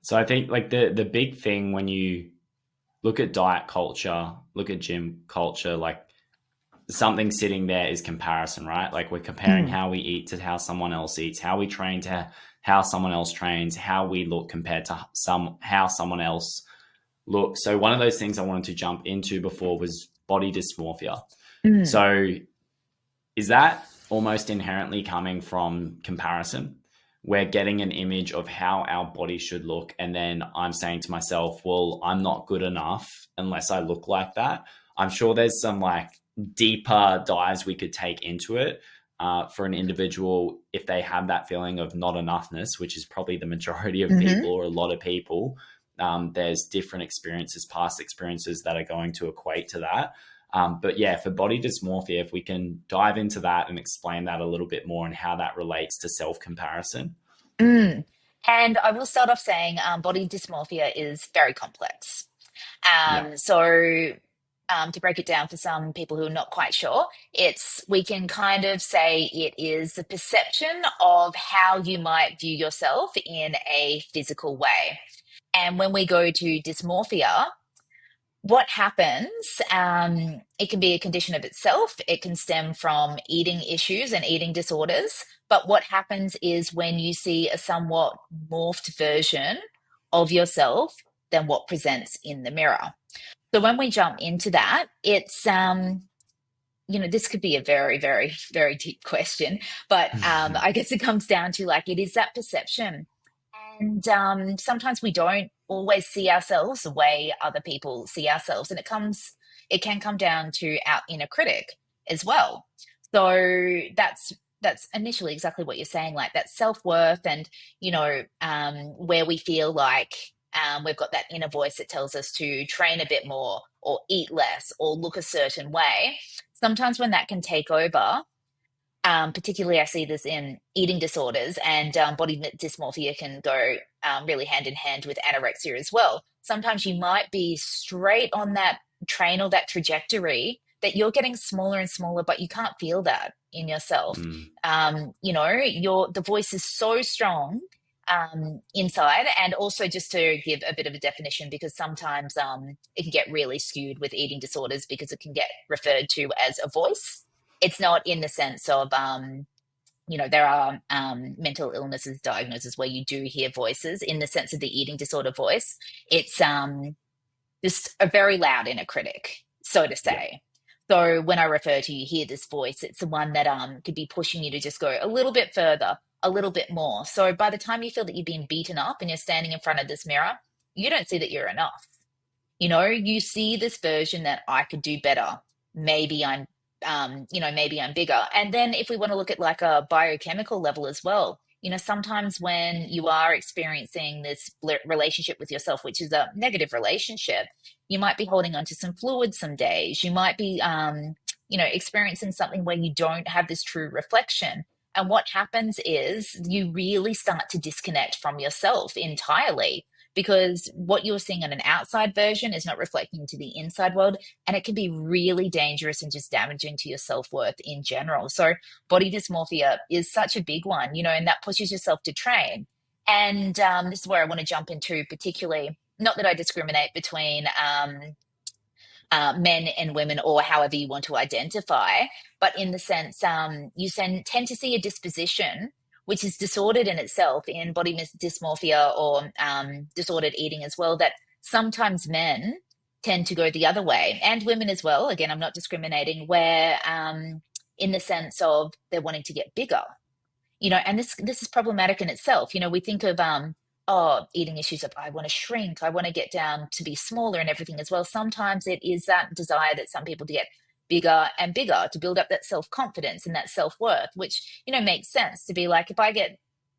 So I think like the big thing when you look at diet culture, look at gym culture, like something sitting there is comparison, right? Like we're comparing Mm, how we eat to how someone else eats, how we train to how someone else trains, how we look compared to how someone else looks. So one of those things I wanted to jump into before was body dysmorphia. mm, So is that almost inherently coming from comparison? We're getting an image of how our body should look. And then I'm saying to myself, well, I'm not good enough unless I look like that. I'm sure there's some like deeper dives we could take into it for an individual if they have that feeling of not enoughness, which is probably the majority of mm-hmm. people or a lot of people. There's different experiences, past experiences that are going to equate to that. But yeah, for body dysmorphia, if we can dive into that and explain that a little bit more and how that relates to self comparison. Mm. And I will start off saying body dysmorphia is very complex. Yeah. To break it down for some people who are not quite sure, we can kind of say it is the perception of how you might view yourself in a physical way. And when we go to dysmorphia, what happens, it can be a condition of itself. It can stem from eating issues and eating disorders. But what happens is when you see a somewhat morphed version of yourself than what presents in the mirror. So when we jump into that, it's this could be a very, very, very deep question, but I guess it comes down to like it is that perception, and sometimes we don't always see ourselves the way other people see ourselves, and it can come down to our inner critic as well. So that's initially exactly what you're saying, like that self-worth, and where we feel like we've got that inner voice that tells us to train a bit more or eat less or look a certain way. Sometimes when that can take over, particularly I see this in eating disorders, and body dysmorphia can go really hand in hand with anorexia as well. Sometimes you might be straight on that train or that trajectory that you're getting smaller and smaller, but you can't feel that in yourself. Mm, The voice is so strong inside. And also, just to give a bit of a definition, because sometimes it can get really skewed with eating disorders because it can get referred to as a voice. It's not in the sense of there are mental illnesses diagnoses where you do hear voices. In the sense of the eating disorder voice, it's just a very loud inner critic, so to yeah. say. So when I refer to you hear this voice, it's the one that could be pushing you to just go a little bit further, a little bit more. So by the time you feel that you've been beaten up and you're standing in front of this mirror, you don't see that you're enough. You see this version that I could do better. Maybe maybe I'm bigger. And then if we want to look at like a biochemical level as well, sometimes when you are experiencing this relationship with yourself, which is a negative relationship, you might be holding on to some fluid some days. You might be, experiencing something where you don't have this true reflection. And what happens is you really start to disconnect from yourself entirely, because what you're seeing on an outside version is not reflecting to the inside world, and it can be really dangerous and just damaging to your self-worth in general. So body dysmorphia is such a big one, and that pushes yourself to train. And this is where I want to jump into, particularly, not that I discriminate between men and women, or however you want to identify, but in the sense, tend to see a disposition which is disordered in itself in body dysmorphia, or disordered eating as well, that sometimes men tend to go the other way, and women as well. Again, I'm not discriminating, where in the sense of they're wanting to get bigger, and this is problematic in itself. We think of eating issues of, I want to shrink, I want to get down to be smaller and everything as well. Sometimes it is that desire that some people to get bigger and bigger, to build up that self-confidence and that self-worth, which makes sense, to be like, if I get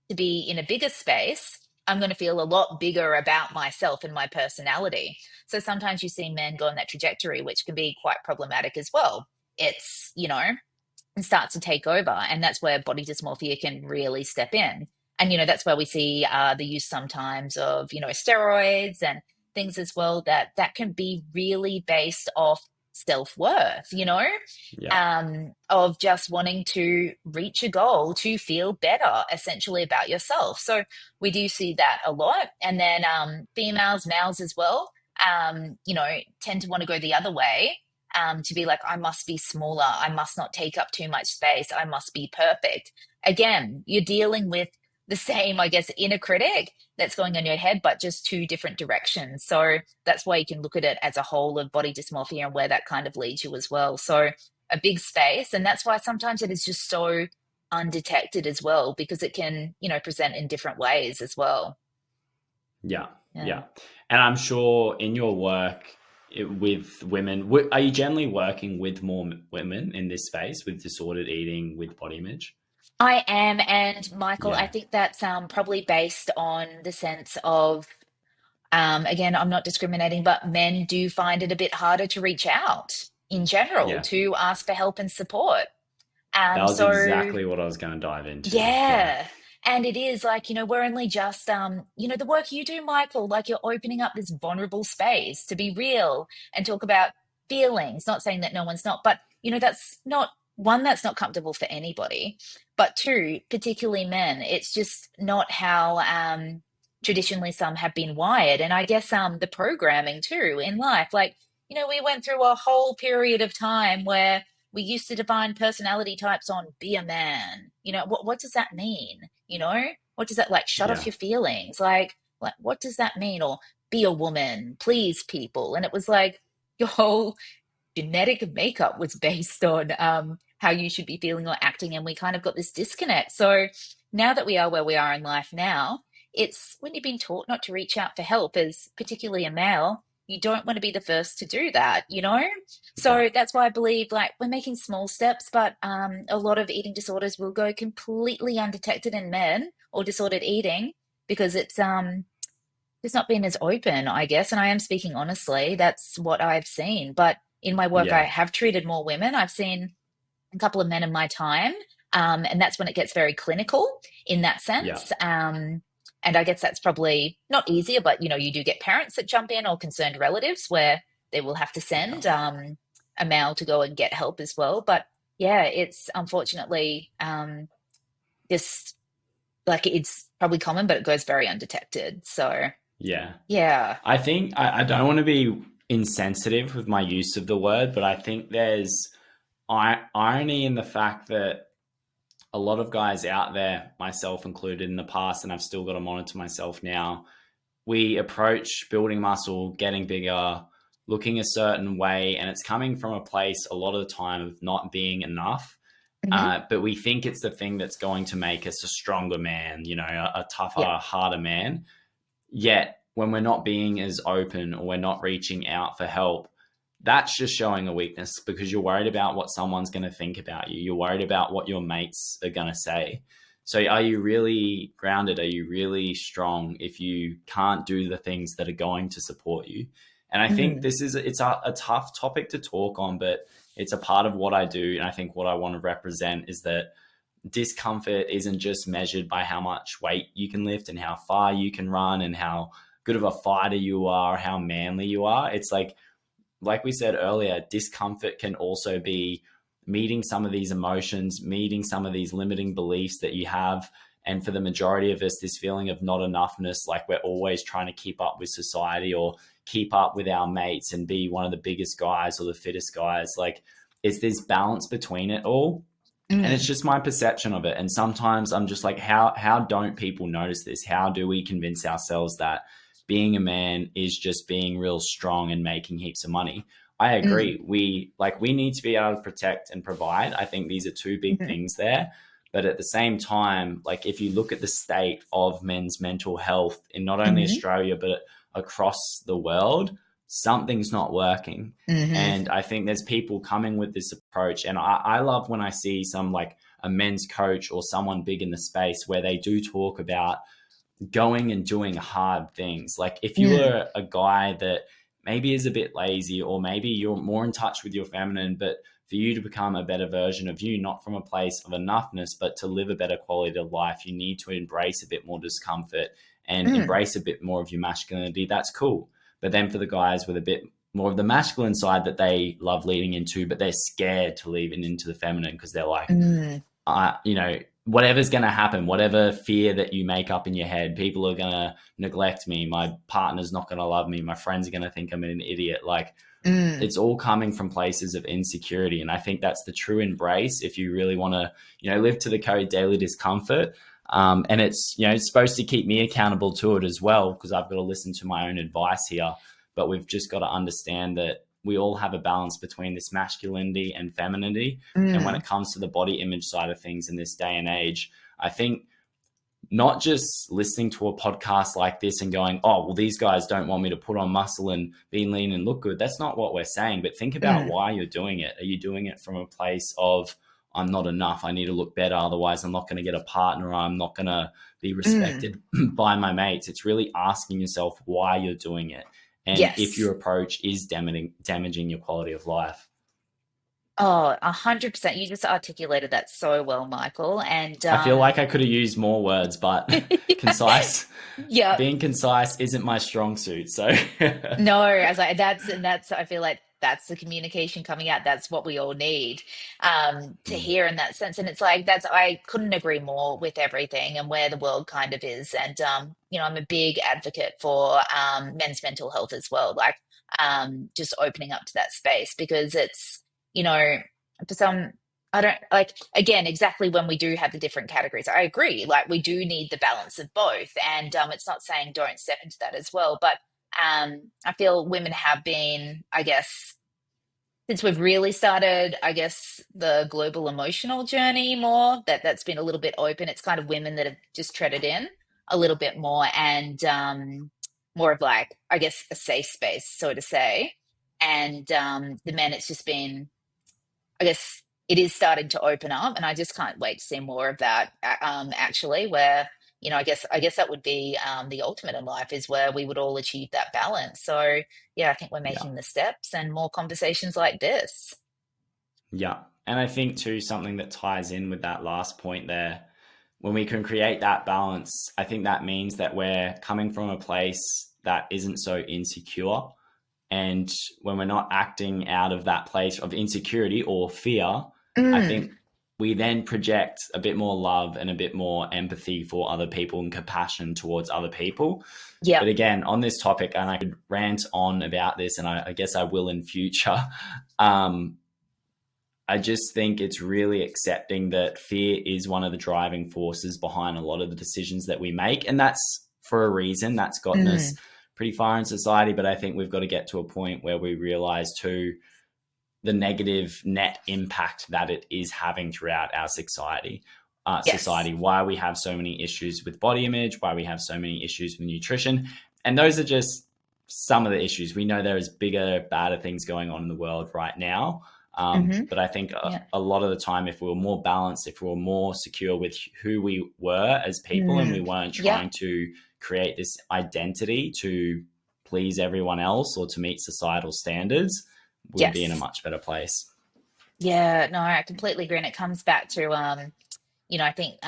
to be in a bigger space, I'm going to feel a lot bigger about myself and my personality. So sometimes you see men go on that trajectory, which can be quite problematic as well. It's and starts to take over. And that's where body dysmorphia can really step in. And, that's where we see the use sometimes of, steroids and things as well, that can be really based off self-worth, of just wanting to reach a goal to feel better, essentially, about yourself. So we do see that a lot. And then females, males as well, tend to want to go the other way. To be like, I must be smaller, I must not take up too much space, I must be perfect. Again, you're dealing with the same, I guess, inner critic that's going on in your head, but just two different directions. So that's why you can look at it as a whole of body dysmorphia and where that kind of leads you as well. So a big space. And that's why sometimes it is just so undetected as well, because it can, present in different ways as well. Yeah. And I'm sure in your work, with women, are you generally working with more women in this space with disordered eating, with body image? I am. And Michael, I Yeah. think that's probably based on the sense of, again, I'm not discriminating, but men do find it a bit harder to reach out in general, Yeah. to ask for help and support. That was So exactly what I was going to dive into. Yeah. yeah. And it is like, we're only just, the work you do, Michael, like, you're opening up this vulnerable space to be real and talk about feelings, not saying that no one's not, but, that's not, one, that's not comfortable for anybody, but two, particularly men, it's just not how traditionally some have been wired. And I guess the programming too in life, like, we went through a whole period of time where we used to define personality types on be a man. What does that mean? What does that, like, shut off Yeah. your feelings? Like what does that mean? Or be a woman, please people. And it was like your whole genetic makeup was based on how you should be feeling or acting. And we kind of got this disconnect. So now that we are where we are in life now, it's when you've been taught not to reach out for help, as particularly a male, you don't want to be the first to do that. Yeah. So that's why I believe, like, we're making small steps, but a lot of eating disorders will go completely undetected in men, or disordered eating, because it's not been as open, I guess. And I am speaking honestly, that's what I've seen. But in my work, I Yeah. have treated more women. I've seen a couple of men in my time. And that's when it gets very clinical in that Yeah. sense. And I guess that's probably not easier, but you do get parents that jump in, or concerned relatives, where they will have to Yeah. send a male to go and get help as well. But yeah, it's unfortunately just like, it's probably common, but it goes very undetected. So Yeah. yeah. I think I don't want to be insensitive with my use of the word, but I think there's irony in the fact that a lot of guys out there, myself included in the past, and I've still got to monitor myself now, we approach building muscle, getting bigger, looking a certain way, and it's coming from a place a lot of the time of not being enough. Hmm. But we think it's the thing that's going to make us a stronger man, a tougher, Yeah. harder man. Yet when we're not being as open, or we're not reaching out for help, that's just showing a weakness, because you're worried about what someone's going to think about you. You're worried about what your mates are going to say. So are you really grounded? Are you really strong if you can't do the things that are going to support you? And I think Mm. it's a tough topic to talk on, but it's a part of what I do. And I think what I want to represent is that discomfort isn't just measured by how much weight you can lift and how far you can run and how good of a fighter you are, how manly you are. It's like we said earlier, discomfort can also be meeting some of these emotions, meeting some of these limiting beliefs that you have, And for the majority of us, this feeling of not enoughness, like we're always trying to keep up with society or keep up with our mates and be one of the biggest guys or the fittest guys. Like, is this balance between it all? And it's Mm, just my perception of it. And sometimes I'm just like, how don't people notice this? How do we convince ourselves that being a man is just being real strong and making heaps of money? I mm, agree. We need to be able to protect and provide. I think these are two big mhm, things there. But at the same time, like if you look at the state of men's mental health in not only mhm, Australia but across the world, something's not working. mhm, And I think there's people coming with this approach. And I love when I see some like a men's coach or someone big in the space where they do talk about going and doing hard things. Like if you mm, are a guy that maybe is a bit lazy or maybe you're more in touch with your feminine, but for you to become a better version of you, not from a place of enoughness, but to live a better quality of life, you need to embrace a bit more discomfort and mm, embrace a bit more of your masculinity. That's cool. But then for the guys with a bit more of the masculine side that they love leading into, but they're scared to lead into the feminine because they're like, mm, whatever's going to happen, whatever fear that you make up in your head, people are going to neglect me. My partner's not going to love me. My friends are going to think I'm an idiot. Like mm, it's all coming from places of insecurity. And I think that's the true embrace if you really want to, live to the code daily discomfort. And it's supposed to keep me accountable to it as well, because I've got to listen to my own advice here. But we've just got to understand that we all have a balance between this masculinity and femininity. And when mm, it comes to the body image side of things in this day and age, I think not just listening to a podcast like this and going, oh, well, these guys don't want me to put on muscle and be lean and look good. That's not what we're saying. But think about mm, why you're doing it. Are you doing it from a place of, I'm not enough, I need to look better, otherwise I'm not going to get a partner, I'm not going to be mm. respected by my mates? It's really asking yourself why you're doing it and if Yes. your approach is damaging your quality of life. Oh, 100%. You just articulated that so well, Michael. And I feel like I could have used more words, but concise, yeah, being concise isn't my strong suit. So, no, as I that's I feel like that's the communication coming out. That's what we all need to mm, hear in that sense. And it's like that's I couldn't agree more with everything and where the world kind of is. And I'm a big advocate for men's mental health as well. Like just opening up to that space because it's you know for some. I don't like again exactly when we do have the different categories. I agree. Like we do need the balance of both, and it's not saying don't step into that as well, but I feel women have been, I guess, since we've really started, I guess, the global emotional journey more, that's been a little bit open. It's kind of women that have just treaded in a little bit more and more of like, I guess, a safe space, so to say. And the men, it's just been I guess it is starting to open up, and I just can't wait to see more of that. Actually, where I guess that would be the ultimate in life is where we would all achieve that balance. So yeah, I think we're yeah, making the steps, and more conversations like this. yeah. And I think too, something that ties in with that last point there, when we can create that balance, I think that means that we're coming from a place that isn't so insecure. And when we're not acting out of that place of insecurity or fear, I Mm, think we then project a bit more love and a bit more empathy for other people and compassion towards other people. yep. But again, on this topic, and I could rant on about this, and I guess I will in future. Um, I just think it's really accepting that fear is one of the driving forces behind a lot of the decisions that we make. And that's for a reason. That's gotten us Mm, pretty far in society. But I think we've got to get to a point where we realize too the negative net impact that it is having throughout our yes. society, why we have so many issues with body image, why we have so many issues with nutrition. And those are just some of the issues. We know there is bigger, badder things going on in the world right now. Hmm. But I think Yeah. a lot of the time, if we were more balanced, if we were more secure with who we were as people, and we Mm, weren't yeah. trying to create this identity to please everyone else or to meet societal standards, we'd be in a Yes. much better place. Yeah. No, I completely agree. And it comes back to I think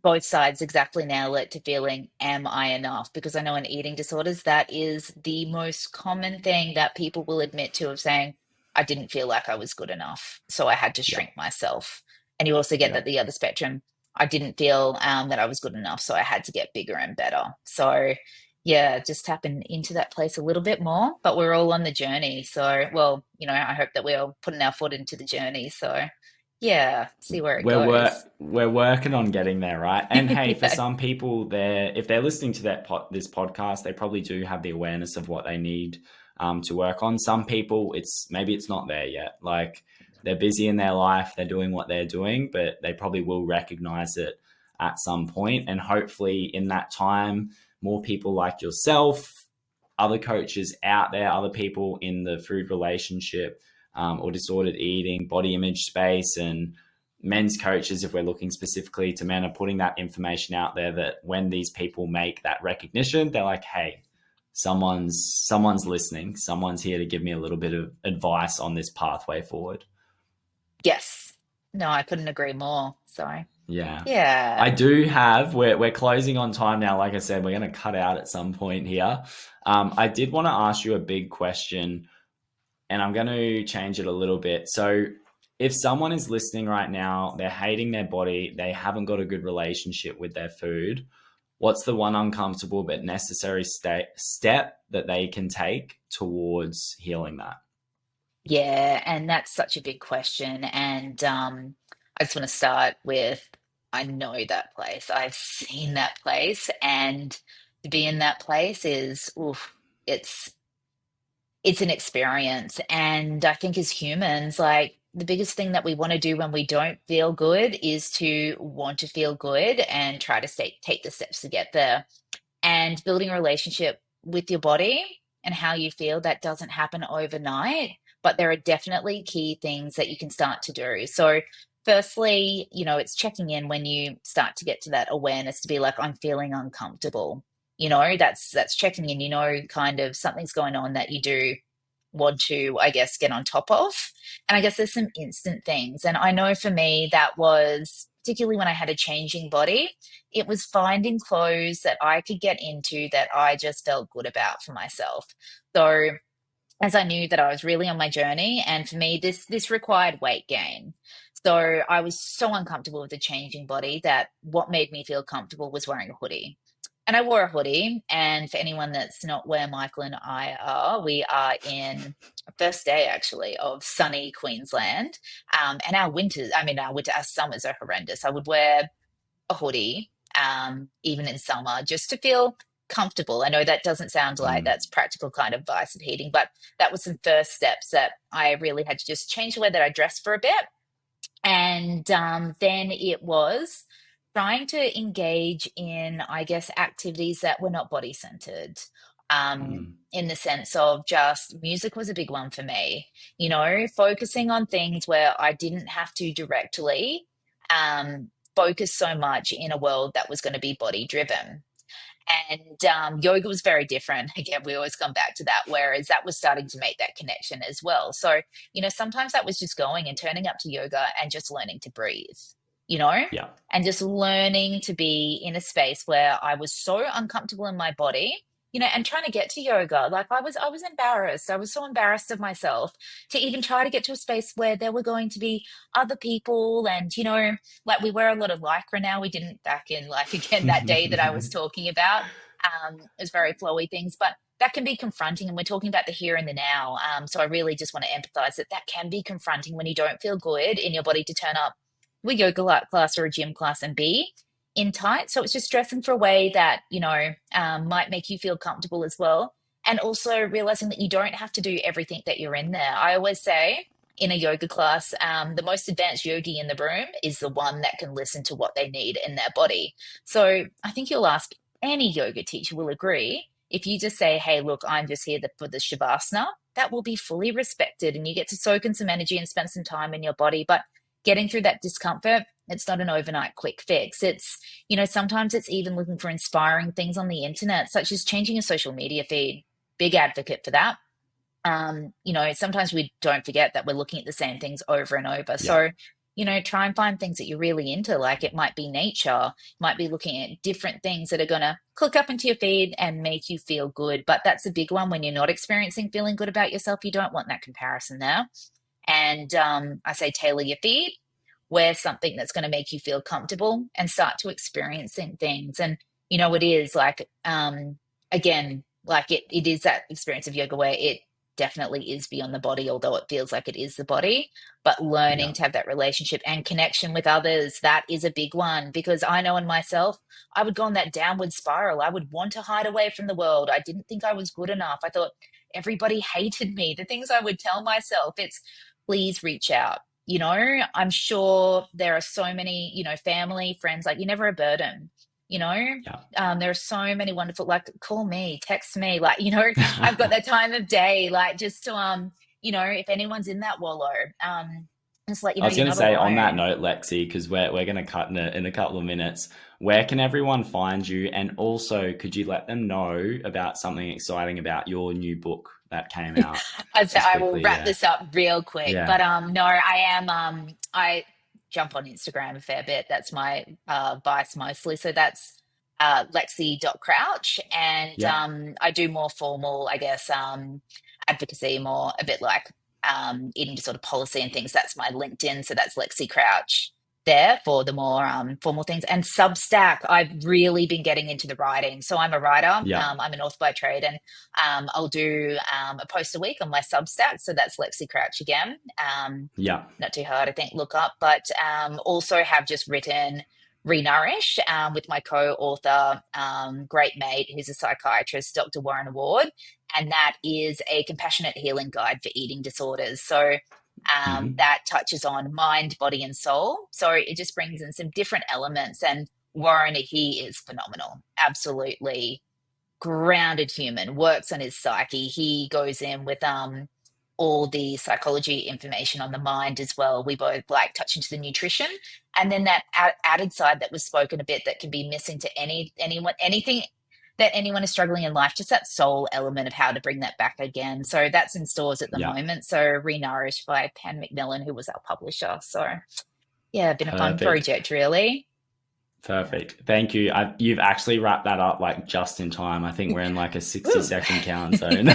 both sides exactly nail it to feeling, am I enough? Because I know in eating disorders, that is the most common thing that people will admit to of saying, I didn't feel like I was good enough. So I had to Yeah, shrink myself. And you also get yeah, that the other spectrum, I didn't feel that I was good enough, so I had to get bigger and better. So yeah, just tapping into that place a little bit more, but we're all on the journey. So, well, I hope that we're all putting our foot into the journey. So yeah, see where it goes. We're working on getting there, right? And hey, for Yeah. some people, if they're listening to this podcast, they probably do have the awareness of what they need to work on. Some people, maybe it's not there yet. Like they're busy in their life, they're doing what they're doing, but they probably will recognize it at some point. And hopefully, in that time, more people like yourself, other coaches out there, other people in the food relationship or disordered eating, body image space, and men's coaches, if we're looking specifically to men, are putting that information out there that when these people make that recognition, they're like, hey, someone's listening. Someone's here to give me a little bit of advice on this pathway forward. Yes. No, I couldn't agree more. So Yeah. I yeah. do have, we're closing on time now. Like I said, we're going to cut out at some point here. I did want to ask you a big question, and I'm going to change it a little bit. So, if someone is listening right now, they're hating their body, they haven't got a good relationship with their food, what's the one uncomfortable but necessary step that they can take towards healing that? Yeah, and that's such a big question. And I just want to start with I know that place. I've seen that place, and to be in that place is, oof, it's it's an experience. And I think as humans, like the biggest thing that we want to do when we don't feel good is to want to feel good and try to take the steps to get there. And building a relationship with your body and how you feel, that doesn't happen overnight, but there are definitely key things that you can start to do. So firstly, it's checking in when you start to get to that awareness to be like, I'm feeling uncomfortable. That's checking in, kind of something's going on that you do want to, I guess, get on top of. And I guess there's some instant things. And I know for me, that was particularly when I had a changing body, it was finding clothes that I could get into that I just felt good about for myself. So as I knew that I was really on my journey, and for me, this required weight gain. So I was so uncomfortable with the changing body that what made me feel comfortable was wearing a hoodie. And I wore a hoodie. And for anyone that's not where Michael and I are, we are in first day actually of sunny Queensland. And our summers are horrendous. I would wear a hoodie, even in summer, just to feel comfortable. I know that doesn't sound like Mm, that's practical kind of advice of heating, but that was some first steps that I really had to just change the way that I dressed for a bit. And then it was trying to engage in, I guess, activities that were not body centered. In the sense of just music was a big one for me, focusing on things where I didn't have to directly focus so much in a world that was going to be body driven. And yoga was very different. Again, we always come back to that, whereas that was starting to make that connection as well. So, sometimes that was just going and turning up to yoga and just learning to breathe, you know, yeah. and just learning to be in a space where I was so uncomfortable in my body. And trying to get to yoga, like I was embarrassed. I was so embarrassed of myself to even try to get to a space where there were going to be other people, and like we wear a lot of lycra now. We didn't back in, like, again, that day that I was talking about. It was very flowy things, but that can be confronting. And we're talking about the here and the now. So I really just want to empathize that that can be confronting when you don't feel good in your body to turn up to a yoga class or a gym class and be in tight. So it's just dressing for a way that, might make you feel comfortable as well. And also realizing that you don't have to do everything that you're in there. I always say, in a yoga class, the most advanced yogi in the room is the one that can listen to what they need in their body. So I think you'll ask any yoga teacher will agree. If you just say, hey, look, I'm just here for the Shavasana, that will be fully respected and you get to soak in some energy and spend some time in your body. But getting through that discomfort, it's not an overnight quick fix. It's, sometimes it's even looking for inspiring things on the internet, such as changing a social media feed. Big advocate for that. Sometimes we don't forget that we're looking at the same things over and over. Yeah. So, try and find things that you're really into. Like it might be nature, might be looking at different things that are going to click up into your feed and make you feel good. But that's a big one when you're not experiencing feeling good about yourself. You don't want that comparison there. And I say tailor your feed. wear something that's going to make you feel comfortable and start to experiencing things. And, it is like, again, like it is that experience of yoga where it definitely is beyond the body, although it feels like it is the body. But learning Yeah. to have that relationship and connection with others, that is a big one, because I know in myself, I would go on that downward spiral. I would want to hide away from the world. I didn't think I was good enough. I thought everybody hated me. The things I would tell myself, it's please reach out. I'm sure there are so many, family, friends, like you're never a burden, you know. Yeah. There are so many wonderful, like call me, text me, like, I've got that time of day, like just to, if anyone's in that wallow, just let I was you're going to not say on that alone. note, Lexi, because we're going to cut in a couple of minutes. Where can everyone find you? And also, could you let them know about something exciting about your new book that came out? I'd say Just I will quickly, wrap yeah, this up real quick, yeah, but no, I jump on Instagram a fair bit. That's my vice mostly. So that's Lexi.Crouch, and yeah, I do more formal, I guess, advocacy, more a bit like eating disorder policy and things. That's my LinkedIn. So that's Lexi Crouch there for the more formal things. And Substack, I've really been getting into the writing. So I'm a writer. yeah, I'm an author by trade, and I'll do a post a week on my Substack. So that's Lexi Crouch again. yeah, Not too hard, I think, look up. But also have just written Renourish with my co-author, great mate, who's a psychiatrist, Dr. Warren Ward. And that is a compassionate healing guide for eating disorders. So hmm, that touches on mind, body, and soul. So it just brings in some different elements. And Warren, he is phenomenal. Absolutely grounded human, works on his psyche. He goes in with all the psychology information on the mind as well. We both like touch into the nutrition, and then that added side that was spoken a bit that can be missing to anyone, anything that anyone is struggling in life, just that soul element of how to bring that back again. So that's in stores at the yeah. moment. So Renourished by Pan Macmillan, who was our publisher. So yeah, been a fun Perfect. project, really. Yeah. Perfect. Thank you. You've actually wrapped that up like just in time. I think we're in like a 60 Woo. second count zone.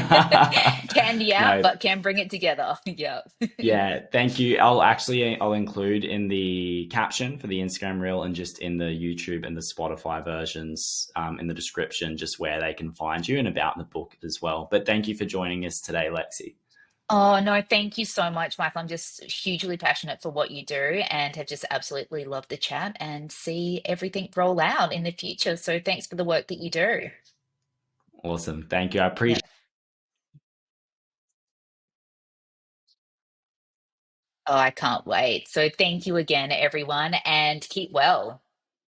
Can, yeah, No, but can bring it together. Yeah. yeah, thank you. I'll include in the caption for the Instagram reel and just in the YouTube and the Spotify versions in the description, just where they can find you and about the book as well. But thank you for joining us today, Lexi. Oh, no, thank you so much, Michael. I'm just hugely passionate for what you do and have just absolutely loved the chat and see everything roll out in the future. So thanks for the work that you do. Awesome. Thank you. I Yeah. appreciate Oh, I can't wait. So thank you again, everyone, and keep well.